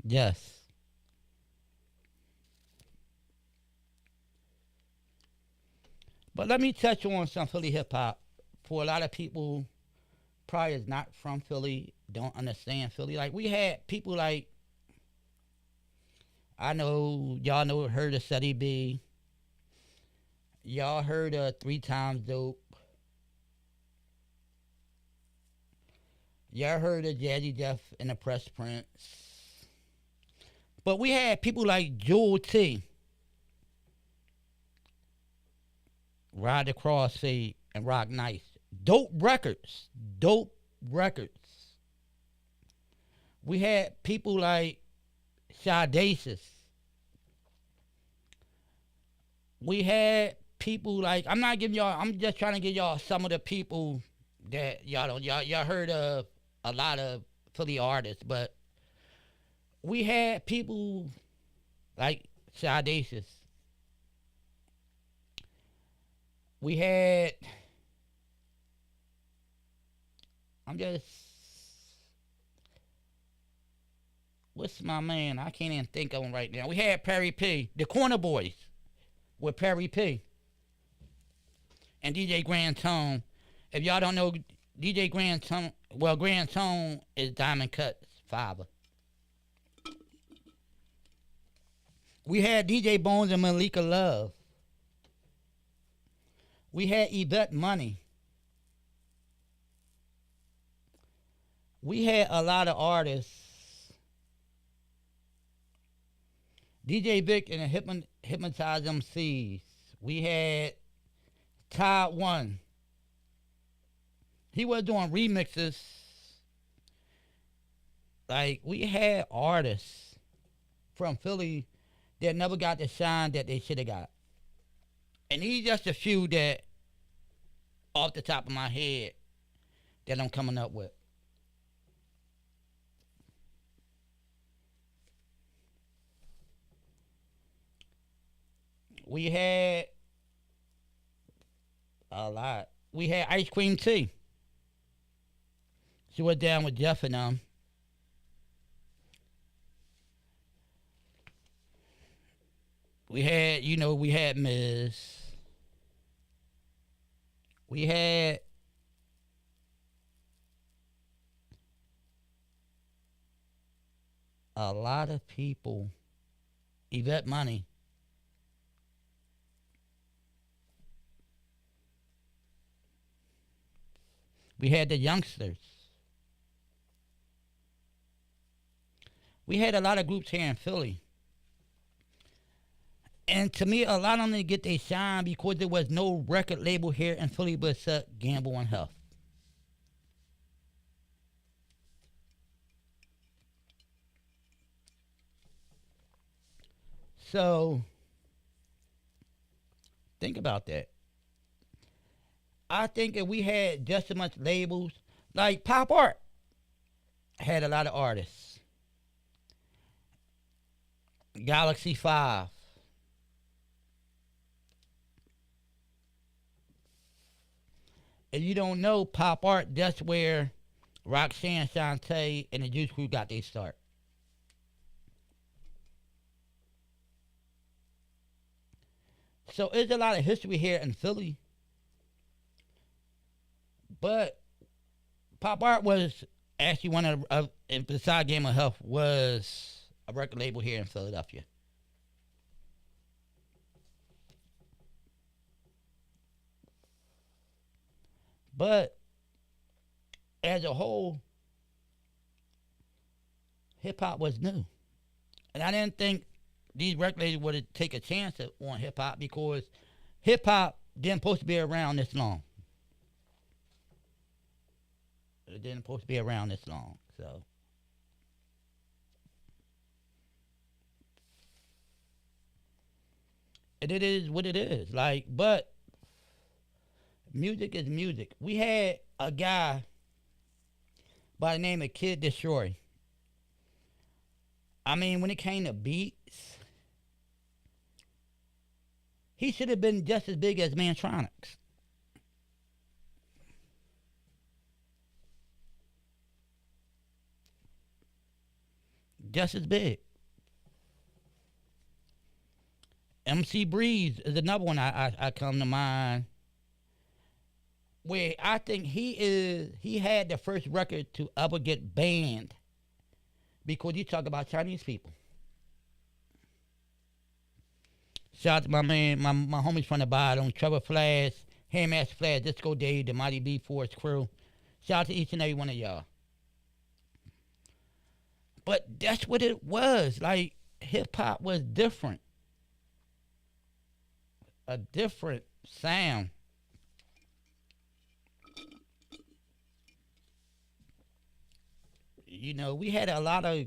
Yes. But let me touch on some Philly hip hop. For a lot of people, probably is not from Philly, don't understand Philly. We had people I know y'all heard of Cuddy B. Y'all heard of Three Times Dope. Y'all heard of Jazzy Jeff and the Press Prince. But we had people like Jewel T, Ride the Crossfade, and Rock Nice. Dope records. Dope records. We had people like Shadasis. We had people I'm just trying to give y'all some of the people that y'all heard of a lot of Philly artists, but we had people like Shadasis. We had what's my man? I can't even think of him right now. We had Perry P, the Corner Boys with Perry P and DJ Grand Tone. If y'all don't know DJ Grand Tone, Grand Tone is Diamond Cut's father. We had DJ Bones and Malika Love. We had Yvette Money. We had a lot of artists. DJ Vic and the Hypnotize MCs. We had Todd One. He was doing remixes. Like, we had artists from Philly that never got the shine that they should have got. And these just a few that, off the top of my head, that I'm coming up with. We had a lot. We had Ice Cream Tea. She was down with Jeff and them. We had, we had Miz. We had a lot of people. Yvette Money. We had the youngsters. We had a lot of groups here in Philly. And to me, a lot of them didn't get their shine because there was no record label here in Philly but Gamble and Health. So, think about that. I think if we had just as much labels, like Pop Art had a lot of artists. Galaxy 5. If you don't know Pop Art, that's where Roxanne Shante and the Juice Crew got their start. So there's a lot of history here in Philly. But Pop Art was actually one of besides Game of Health, was a record label here in Philadelphia. But as a whole, hip hop was new. And I didn't think these record labels would take a chance on hip hop because hip hop didn't supposed to be around this long. It didn't supposed to be around this long. So and it is what it is. Like, but music is music. We had a guy by the name of Kid Destroy. I mean, when it came to beats, he should have been just as big as Mantronics. Just as big. MC Breeze is another one I come to mind. Where I think he had the first record to ever get banned because you talk about Chinese people. Shout out to my man, my homies from the bottom, Trevor Flash, Handmaster Flash, Disco Dave, the Mighty B Force crew. Shout out to each and every one of y'all. But that's what it was. Like, hip hop was different. A different sound. We had a lot of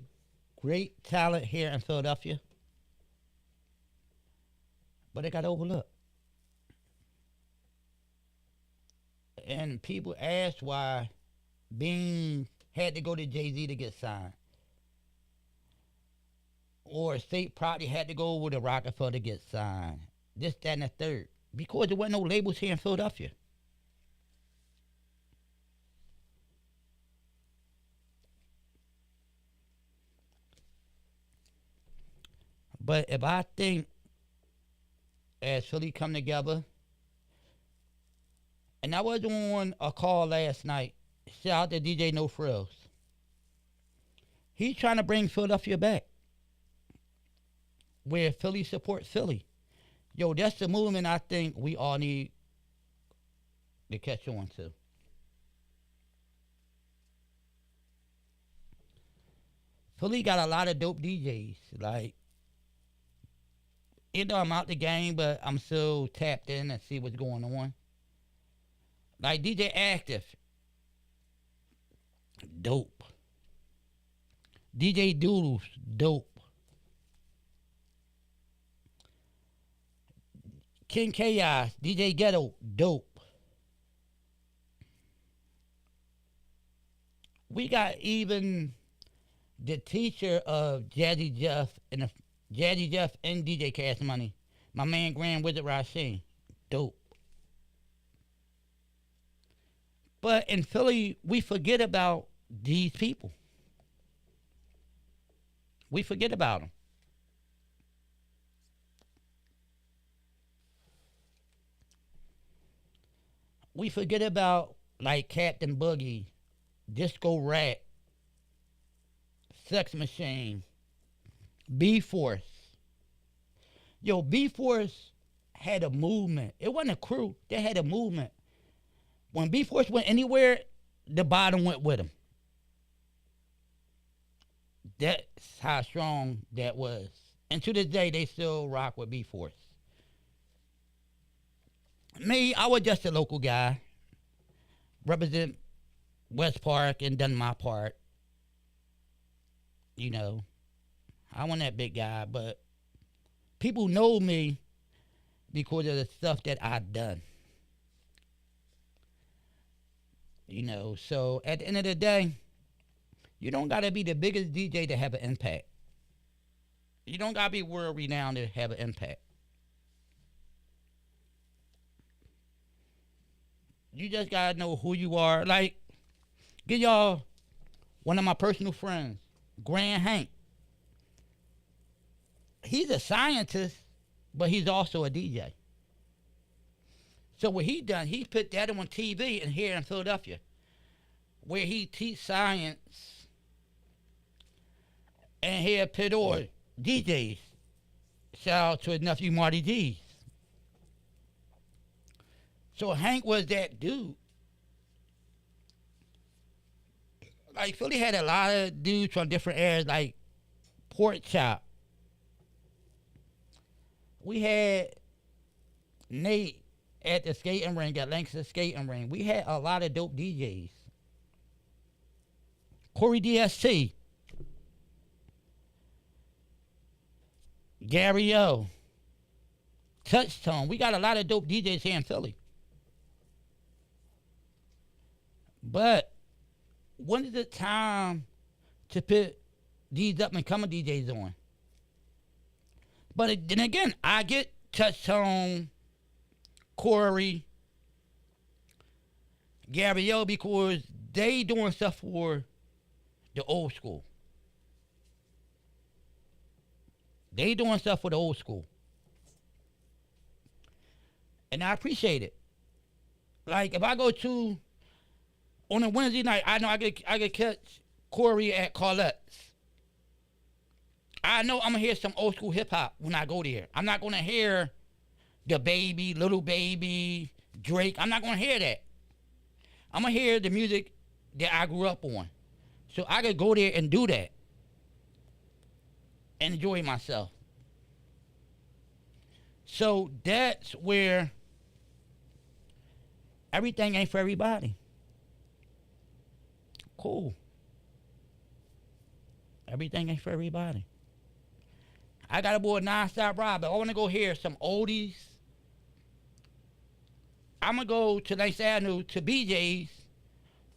great talent here in Philadelphia, but it got overlooked. And people asked why Bean had to go to Jay-Z to get signed. Or State Property had to go over to Rockefeller to get signed. This, that, and the third. Because there wasn't no labels here in Philadelphia. But if I think as Philly come together, and I was on a call last night, shout out to DJ No Frills. He's trying to bring Philadelphia back. where Philly supports Philly. Yo, that's the movement I think we all need to catch on to. Philly got a lot of dope DJs. Like, I'm out the game, but I'm still tapped in and see what's going on. Like DJ Active, dope. DJ Doodles, dope. King Chaos, DJ Ghetto, dope. We got even the teacher of Jazzy Jeff and DJ Cash Money, my man Grand Wizard Rasheen, dope. But in Philly, we forget about these people. We forget about them. We forget about like Captain Boogie, Disco Rat, Sex Machine, B Force. Yo, B Force had a movement. It wasn't a crew. They had a movement. When B Force went anywhere, the bottom went with him. That's how strong that was. And to this day, they still rock with B Force. Me, I was just a local guy. Represent West Park and done my part. You know, I wasn't that big guy, but people know me because of the stuff that I've done. You know, so at the end of the day, you don't got to be the biggest DJ to have an impact. You don't got to be world renowned to have an impact. You just got to know who you are. Like, give y'all one of my personal friends, Grand Hank. He's a scientist, but he's also a DJ. So what he done, he put that on TV and here in Philadelphia, where he teach science and here put on DJs. Shout out to his nephew Marty D's. So Hank was that dude. Like Philly had a lot of dudes from different areas, like Pork Chop. We had Nate at the skating ring, at Langston Skating Ring. We had a lot of dope DJs. Corey DST. Gary O. Touchtone. We got a lot of dope DJs here in Philly. But when is it time to put these up and coming DJs on? But then again, I get Touchtone, Corey, Gary O, because they doing stuff for the old school. They doing stuff for the old school. And I appreciate it. Like if I go to on a Wednesday night, I know I could catch Corey at Carlette's. I know I'm gonna hear some old school hip hop when I go there. I'm not gonna hear the Baby, Little Baby, Drake. I'm not gonna hear that. I'm gonna hear the music that I grew up on. So I could go there and do that. And enjoy myself. So that's where everything ain't for everybody. Cool. Everything ain't for everybody. I got a boy Non-Stop Rob, but I want to go hear some oldies. I'm going to go to Langston Avenue to BJ's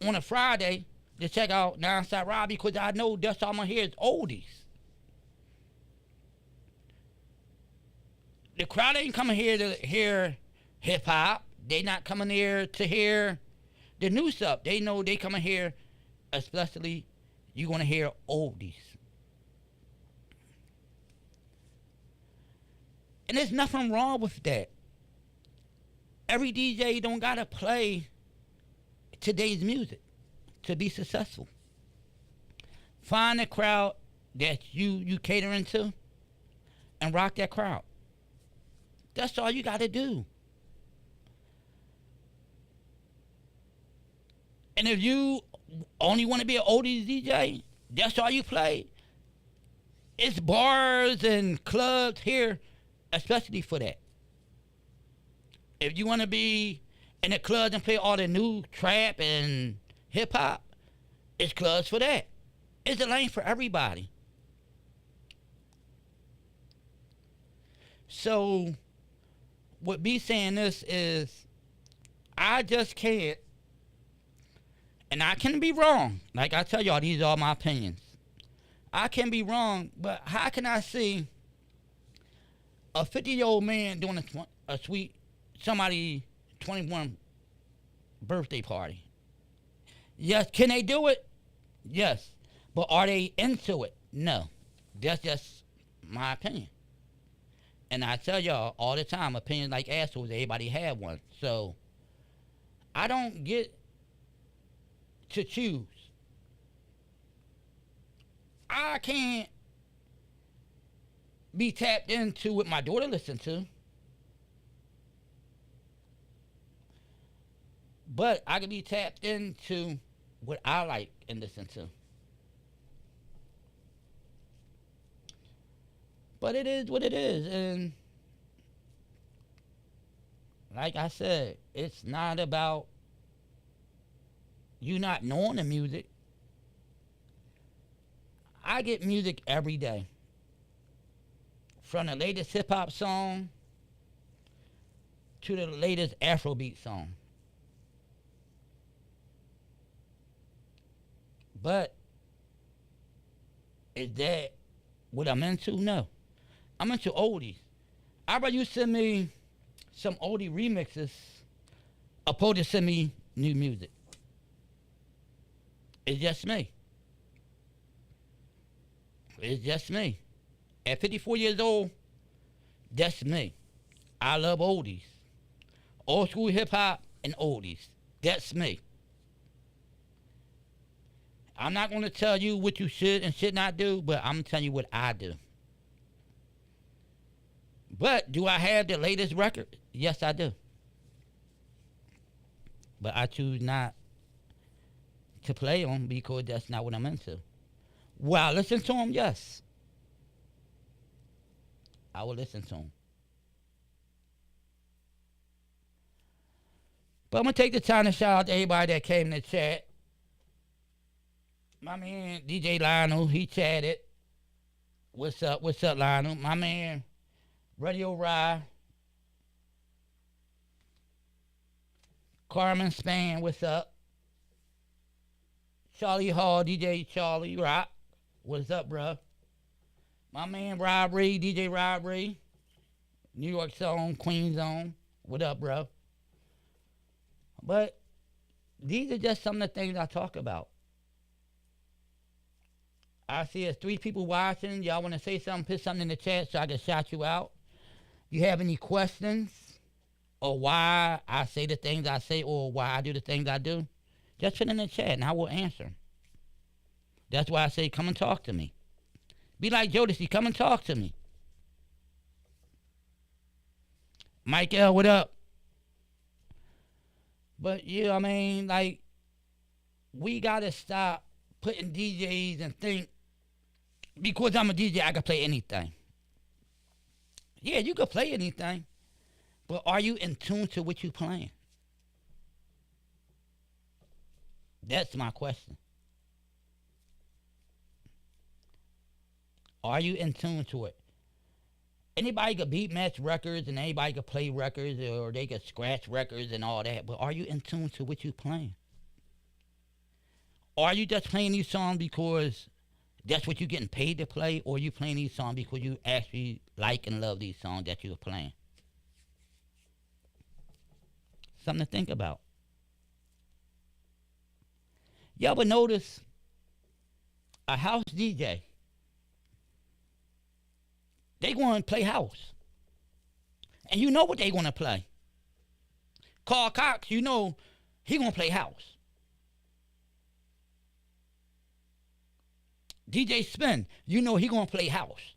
on a Friday to check out Non-Stop Rob because I know that's all I'm going to hear is oldies. The crowd ain't coming here to hear hip-hop. They not coming here to hear the new stuff. They know they coming here, especially you're going to hear oldies. And there's nothing wrong with that. Every DJ don't got to play today's music to be successful. Find a crowd that you catering to. and rock that crowd. That's all you got to do. And if you only want to be an oldies DJ, that's all you play. It's bars and clubs here, especially for that. If you want to be in the clubs and play all the new trap and hip hop, it's clubs for that. It's a lane for everybody. So, with me saying this is, I just can't, and I can be wrong. Like I tell y'all, these are my opinions. I can be wrong, but how can I see a 50-year-old man doing a sweet somebody 21 birthday party? Yes, can they do it? Yes. But are they into it? No. That's just my opinion. And I tell y'all all the time, opinions like assholes, everybody have one. So, I don't get to choose. I can't be tapped into what my daughter listens to. But I can be tapped into what I like and listen to. But it is what it is. And like I said, it's not about you not knowing the music. I get music every day. From the latest hip-hop song to the latest Afrobeat song. But is that what I'm into? No. I'm into oldies. I'd rather you send me some oldie remixes opposed to send me new music. It's just me. It's just me. At 54 years old, that's me. I love oldies. Old school hip hop and oldies. That's me. I'm not going to tell you what you should and should not do, but I'm telling you what I do. But do I have the latest record? Yes, I do. But I choose not to play them because that's not what I'm into. Will I listen to them? Yes. I will listen to them. But I'm going to take the time to shout out to everybody that came in the chat. My man, DJ Lionel, he chatted. What's up, Lionel? My man, Radio Rye. Carmen Span, what's up? Charlie Hall, DJ Charlie Rock. What's up, bruh? My man, Rob Reed, DJ Rob Reed. New York Zone, Queens Zone. What up, bro? But these are just some of the things I talk about. I see there's 3 people watching. Y'all want to say something, put something in the chat so I can shout you out. You have any questions or why I say the things I say or why I do the things I do? Just put it in the chat and I will answer. That's why I say come and talk to me. Be like Jodeci, come and talk to me. Mike L, what up? But yeah, I mean, like, we gotta stop putting DJs and think because I'm a DJ I can play anything. Yeah, you can play anything, but are you in tune to what you're playing? That's my question. Are you in tune to it? Anybody could beat match records and anybody could play records or they could scratch records and all that, but are you in tune to what you're playing? Or are you just playing these songs because that's what you're getting paid to play, or are you playing these songs because you actually like and love these songs that you're playing? Something to think about. You ever notice a house DJ? They going to play house. And you know what they going to play. Carl Cox, you know he going to play house. DJ Spin, you know he going to play house.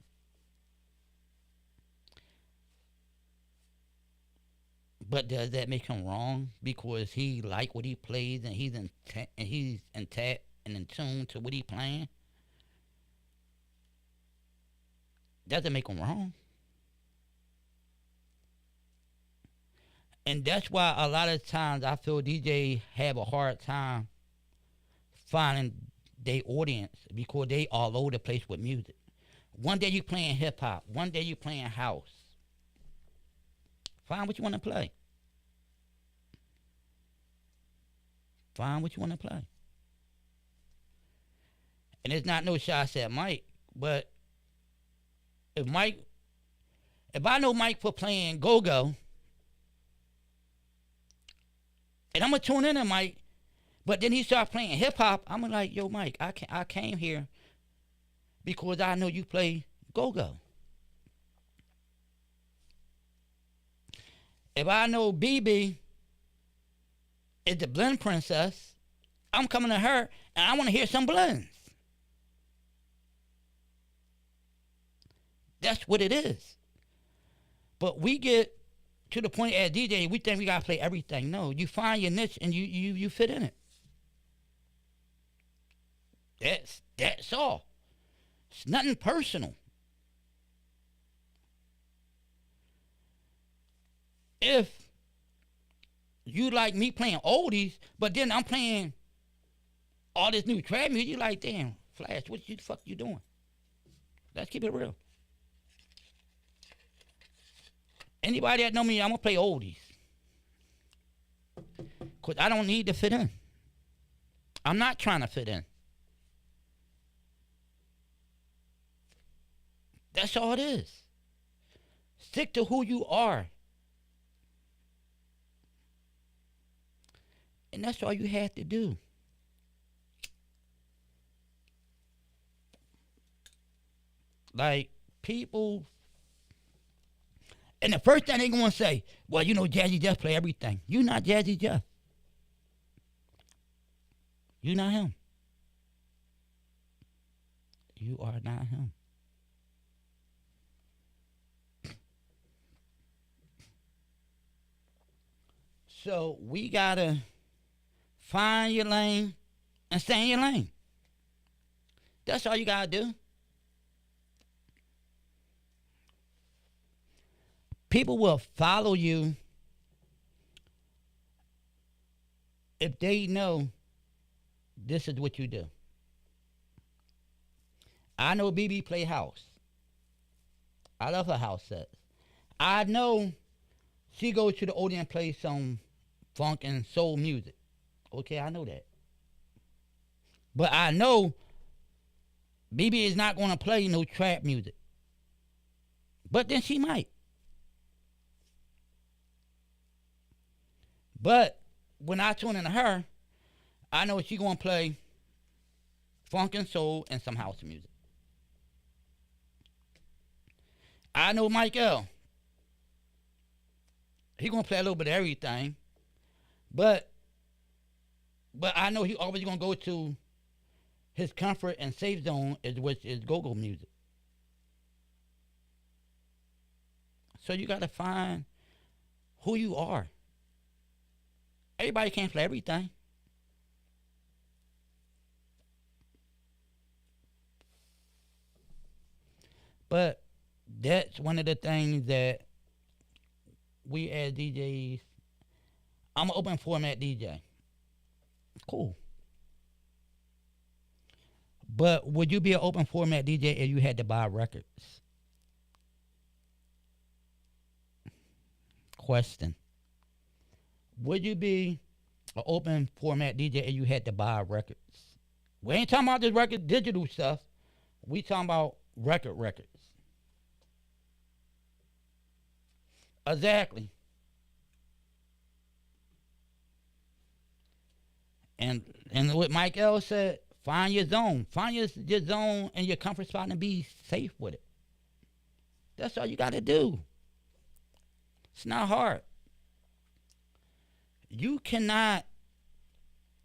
But does that make him wrong because he like what he plays and he's intact and in tune to what he playing? Doesn't make him wrong. And that's why a lot of times I feel DJ have a hard time finding their audience because they all over the place with music. One day you playing hip hop, one day you playing house. Find what you want to play. Find what you want to play. And it's not no shots at Mike, but if I know Mike for playing go-go, and I'm gonna tune in to Mike, but then he starts playing hip hop, I'm gonna like, yo, Mike, I came here because I know you play go-go. If I know BB is the blend princess, I'm coming to her and I want to hear some blends. That's what it is. But we get to the point as DJ, we think we gotta play everything. No, you find your niche and you fit in it. That's all. It's nothing personal. If you like me playing oldies, but then I'm playing all this new trap music, you like, damn, Flash, what the fuck you doing? Let's keep it real. Anybody that know me, I'm gonna play oldies. Cause I don't need to fit in. I'm not trying to fit in. That's all it is. Stick to who you are. And that's all you have to do. Like, people, and the first thing they're going to say, well, you know, Jazzy Jeff play everything. You not Jazzy Jeff. You not him. You are not him. So we got to find your lane and stay in your lane. That's all you got to do. People will follow you if they know this is what you do. I know BB play house. I love her house sets. I know she goes to the audience and plays some funk and soul music. Okay, I know that. But I know BB is not going to play no trap music. But then she might. But when I tune into her, I know she's going to play funk and soul and some house music. I know Mike L. He going to play a little bit of everything. But I know he always going to go to his comfort and safe zone, which is go-go music. So you got to find who you are. Everybody can't play everything. But that's one of the things that we as DJs, I'm an open format DJ. Cool. But would you be an open format DJ if you had to buy records? Question. Would you be an open format DJ if you had to buy records? We ain't talking about this record digital stuff. We talking about records. Exactly. And what Mike L said, find your zone. Find your zone and your comfort spot and be safe with it. That's all you got to do. It's not hard. You cannot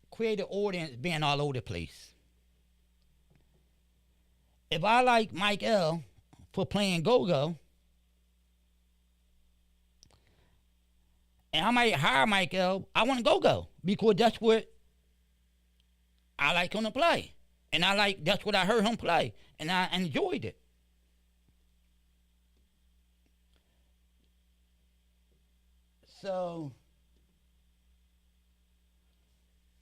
create an audience being all over the place. If I like Mike L for playing go-go, And I might hire Michael. I want to go because that's what I like him to play. And that's what I heard him play. And I enjoyed it. So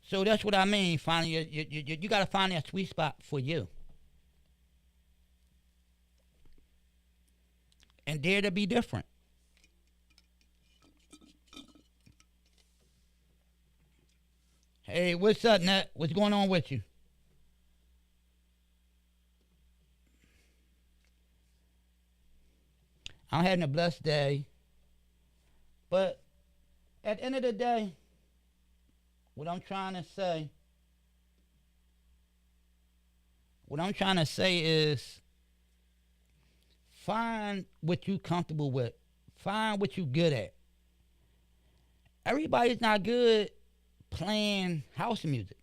that's what I mean. Finding you got to find that sweet spot for you. And dare to be different. Hey, what's up, Nat? What's going on with you? I'm having a blessed day. But at the end of the day, what I'm trying to say, is find what you comfortable with. Find what you good at. Everybody's not good playing house music.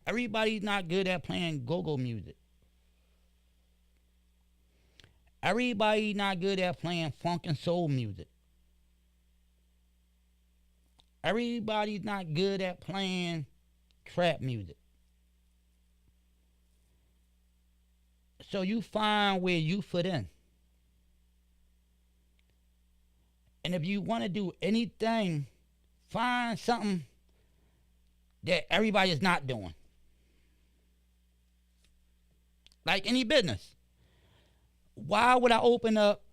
Everybody's not good at playing go-go music. Everybody's not good at playing funk and soul music. Everybody's not good at playing trap music. So you find where you fit in. And if you want to do anything, find something that everybody is not doing. Like any business. Why would I open up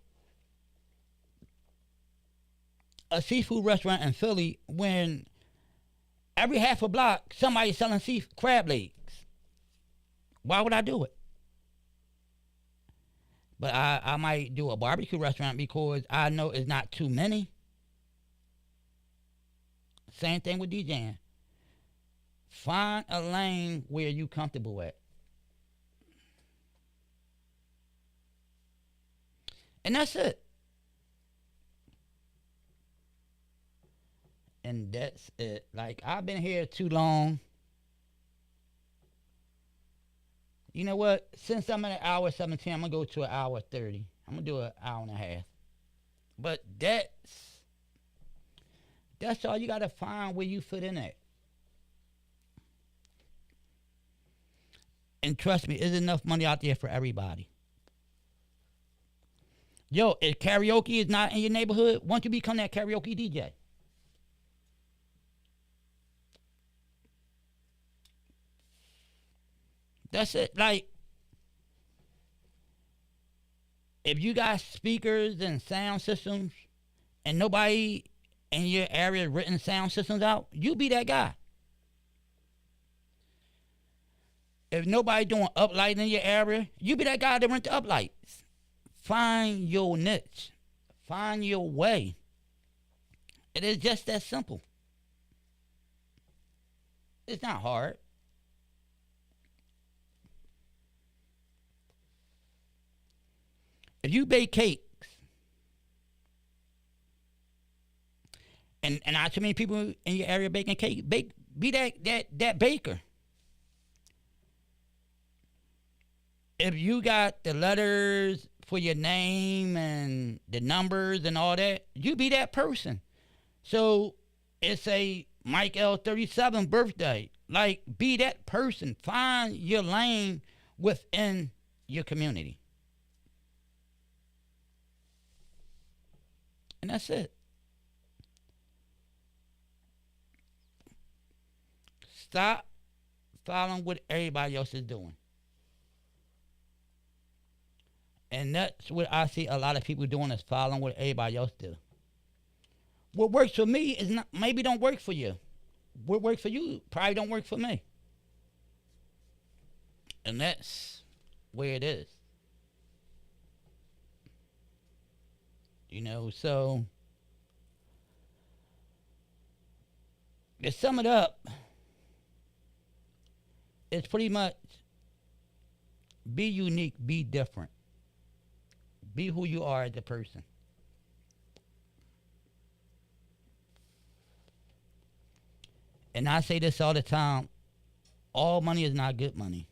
a seafood restaurant in Philly when every half a block somebody's selling crab legs? Why would I do it? But I might do a barbecue restaurant because I know it's not too many. Same thing with DJing. Find a lane where you comfortable at. And that's it. And that's it. Like, I've been here too long. You know what? Since I'm at an hour 17, I'm going to go to an hour 30. I'm going to do an hour and a half. But that's all. You got to find where you fit in at. And trust me, there's enough money out there for everybody. Yo, if karaoke is not in your neighborhood, why don't you become that karaoke DJ? That's it. Like, if you got speakers and sound systems and nobody in your area written sound systems out, you be that guy. If nobody doing uplight in your area, you be that guy that rent the uplights. Find your niche. Find your way. It is just that simple. It's not hard. If you bake cakes, and not too many people in your area baking cake, be that baker. If you got the letters for your name and the numbers and all that, you be that person. So it's a Mike L37 birthday. Like, be that person. Find your lane within your community. And that's it. Stop following what everybody else is doing. And that's what I see a lot of people doing, is following what everybody else do. What works for me is not, maybe don't work for you. What works for you probably don't work for me. And that's where it is. You know, so to sum it up, it's pretty much be unique, be different. Be who you are as a person. And I say this all the time, all money is not good money.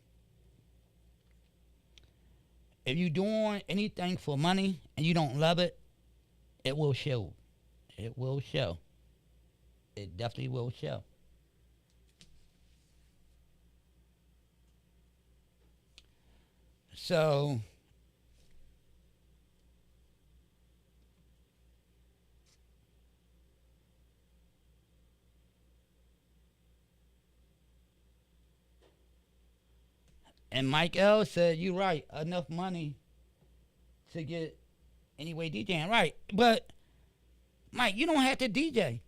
If you're doing anything for money and and you don't love it, it will show. It will show. It definitely will show. So, and Mike L said, "You right. Enough money to get anyway DJing right." But Mike, you don't have to DJ.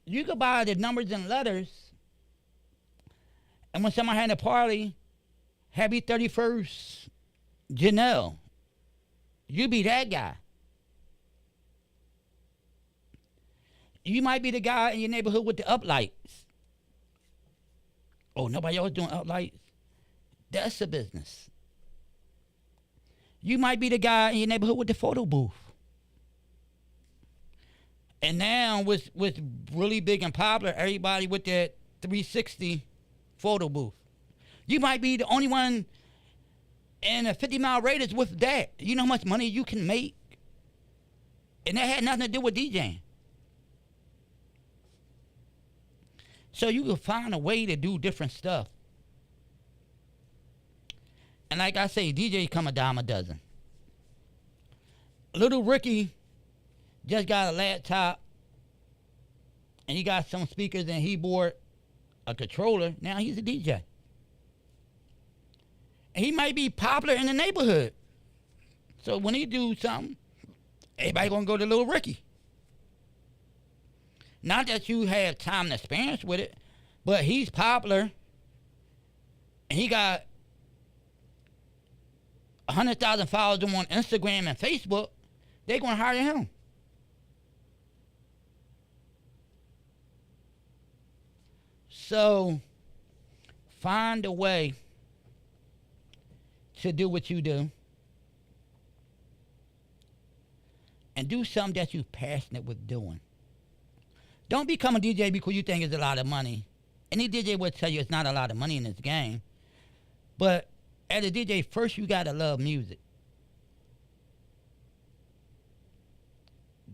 You could buy the numbers and letters, and when someone had a party, happy 31st, Janelle. You be that guy. You might be the guy in your neighborhood with the uplights. Oh, nobody else doing uplights? That's a business. You might be the guy in your neighborhood with the photo booth. And now, with really big and popular, everybody with that 360 photo booth. You might be the only one in a 50-mile radius with that. You know how much money you can make? And that had nothing to do with DJing. So you can find a way to do different stuff. And like I say, DJs come a dime a dozen. Little Ricky just got a laptop, and he got some speakers, and he bought a controller. Now he's a DJ. And he might be popular in the neighborhood. So when he do something, everybody gonna go to Little Ricky. Not that you have time and experience with it, but he's popular, and he got 100,000 followers on Instagram and Facebook. They're gonna hire him. So find a way to do what you do, and do something that you're passionate with doing. Don't become a DJ because you think it's a lot of money. Any DJ will tell you it's not a lot of money in this game. But as a DJ, first you gotta love music.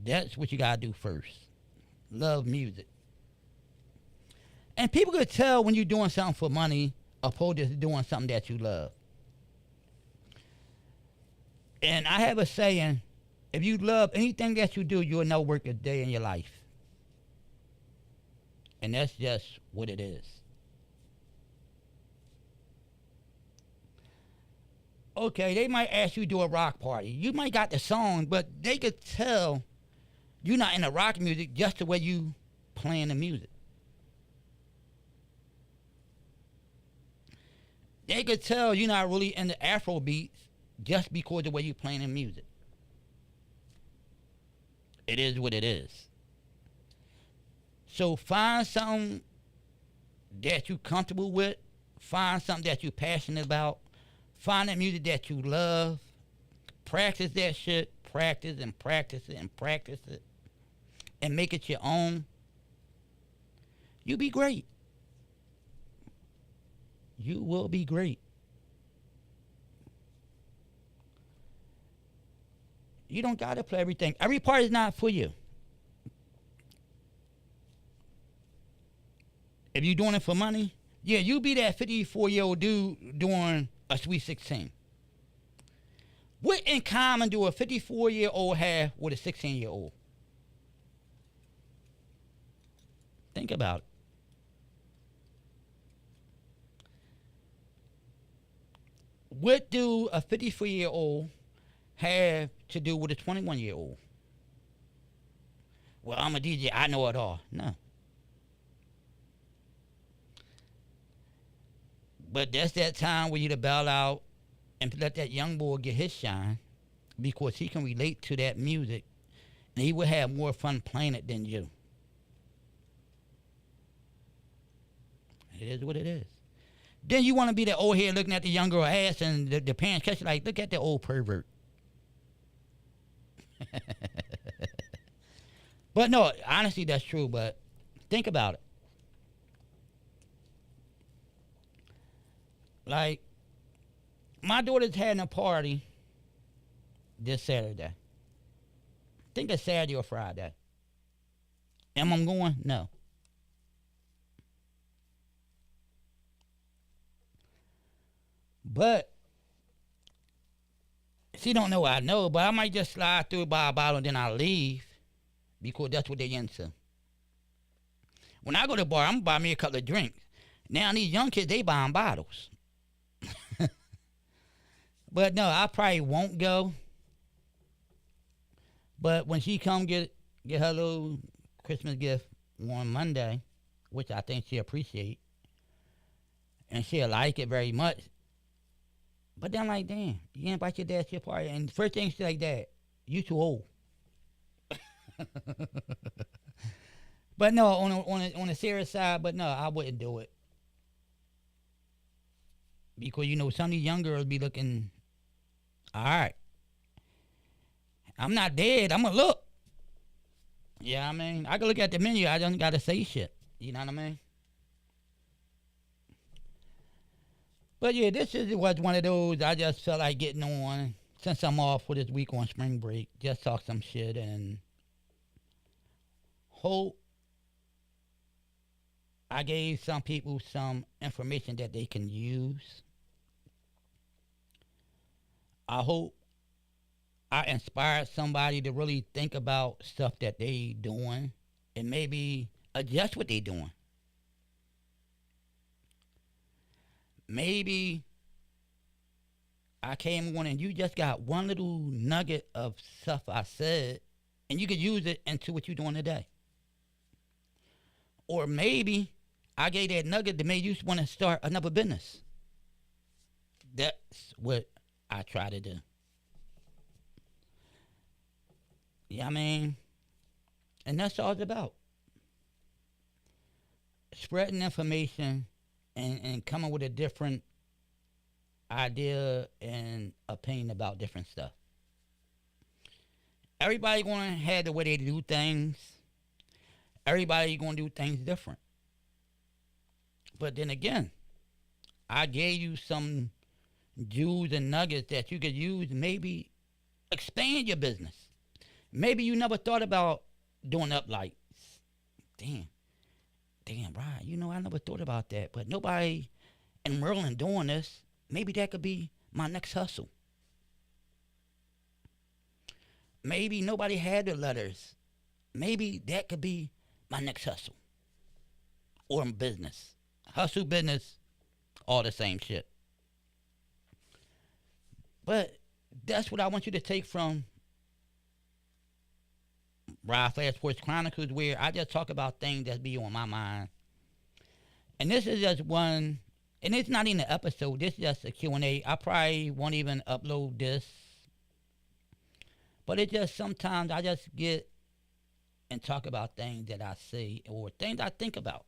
That's what you gotta do first. Love music. And people could tell when you're doing something for money opposed to doing something that you love. And I have a saying, if you love anything that you do, you'll never work a day in your life. And that's just what it is. Okay, they might ask you to do a rock party. You might got the song, but they could tell you're not into rock music just the way you playing the music. They could tell you're not really into Afro beats just because of the way you're playing the music. It is what it is. So find something that you're comfortable with. Find something that you're passionate about. Find that music that you love. Practice that shit. Practice and practice it and practice it. And make it your own. You'll be great. You will be great. You don't got to play everything. Every part is not for you. If you're doing it for money, yeah, you be that 54-year-old dude doing a Sweet 16. What in common do a 54-year-old have with a 16-year-old? Think about it. What do a 54-year-old have to do with a 21-year-old? Well, I'm a DJ. I know it all. No. But that's that time where you to bail out and let that young boy get his shine because he can relate to that music and he will have more fun playing it than you. It is what it is. Then you want to be that old head looking at the young girl ass and the parents catch you like, look at the old pervert. But no, honestly, that's true. But think about it. Like, my daughter's having a party this Saturday. think it's Saturday or Friday. Am I going? No. But she don't know I know, but I might just slide through buy a bottle and then I'll leave because that's what they into. When I go to the bar, I'm gonna buy me a couple of drinks. Now these young kids, they buying bottles. But no, I probably won't go. But when she come get her little Christmas gift on Monday, which I think she appreciate, and she'll like it very much. But then I'm like, damn, you invite your dad to your party, and first thing she's like, Dad, you too old. But no, on a serious side, but no, I wouldn't do it. Because, some of these young girls be looking, all right, I'm not dead, I'm going to look. Yeah, I mean, I can look at the menu, I don't got to say shit. You know what I mean? But yeah, was one of those I just felt like getting on since I'm off for this week on spring break. Just talk some shit and hope I gave some people some information that they can use. I hope I inspired somebody to really think about stuff that they doing and maybe adjust what they doing. Maybe I came on and you just got one little nugget of stuff I said and you could use it into what you're doing today. Or maybe I gave that nugget that made you want to start another business. That's what I try to do. Yeah, I mean, and that's all it's about. Spreading information and coming with a different idea and opinion about different stuff. Everybody going to have the way they do things. Everybody going to do things different. But then again, I gave you some jewels and nuggets that you could use, maybe expand your business. Maybe you never thought about doing uplights. Damn, right. I never thought about that. But nobody in Maryland doing this. Maybe that could be my next hustle. Maybe nobody had the letters. Maybe that could be my next hustle. Or business. Hustle, business, all the same shit. But that's what I want you to take from Rodflash Sports Chronicles, where I just talk about things that be on my mind. And this is just one, and it's not even an episode, this is just a Q&A. I probably won't even upload this. But it just, sometimes I just get and talk about things that I see or things I think about.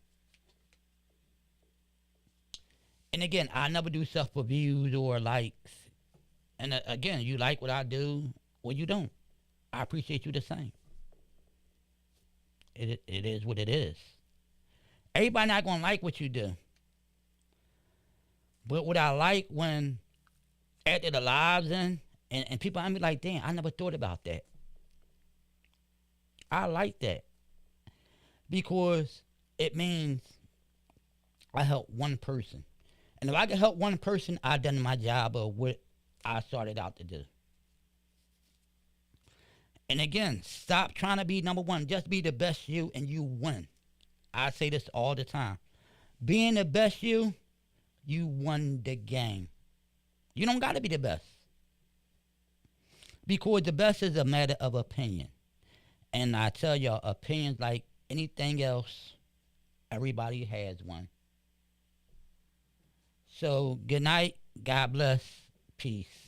And again, I never do stuff for views or likes. And again, you like what I do or you don't. I appreciate you the same. It is what it is. Everybody not going to like what you do. But what I like when after the lives in, and people I be like, damn, I never thought about that. I like that. Because it means I help one person. And if I can help one person, I've done my job of what I started out to do. And again, stop trying to be number one. Just be the best you and you win. I say this all the time. Being the best you won the game. You don't got to be the best. Because the best is a matter of opinion. And I tell y'all, opinions like anything else, everybody has one. So, good night. God bless. Peace.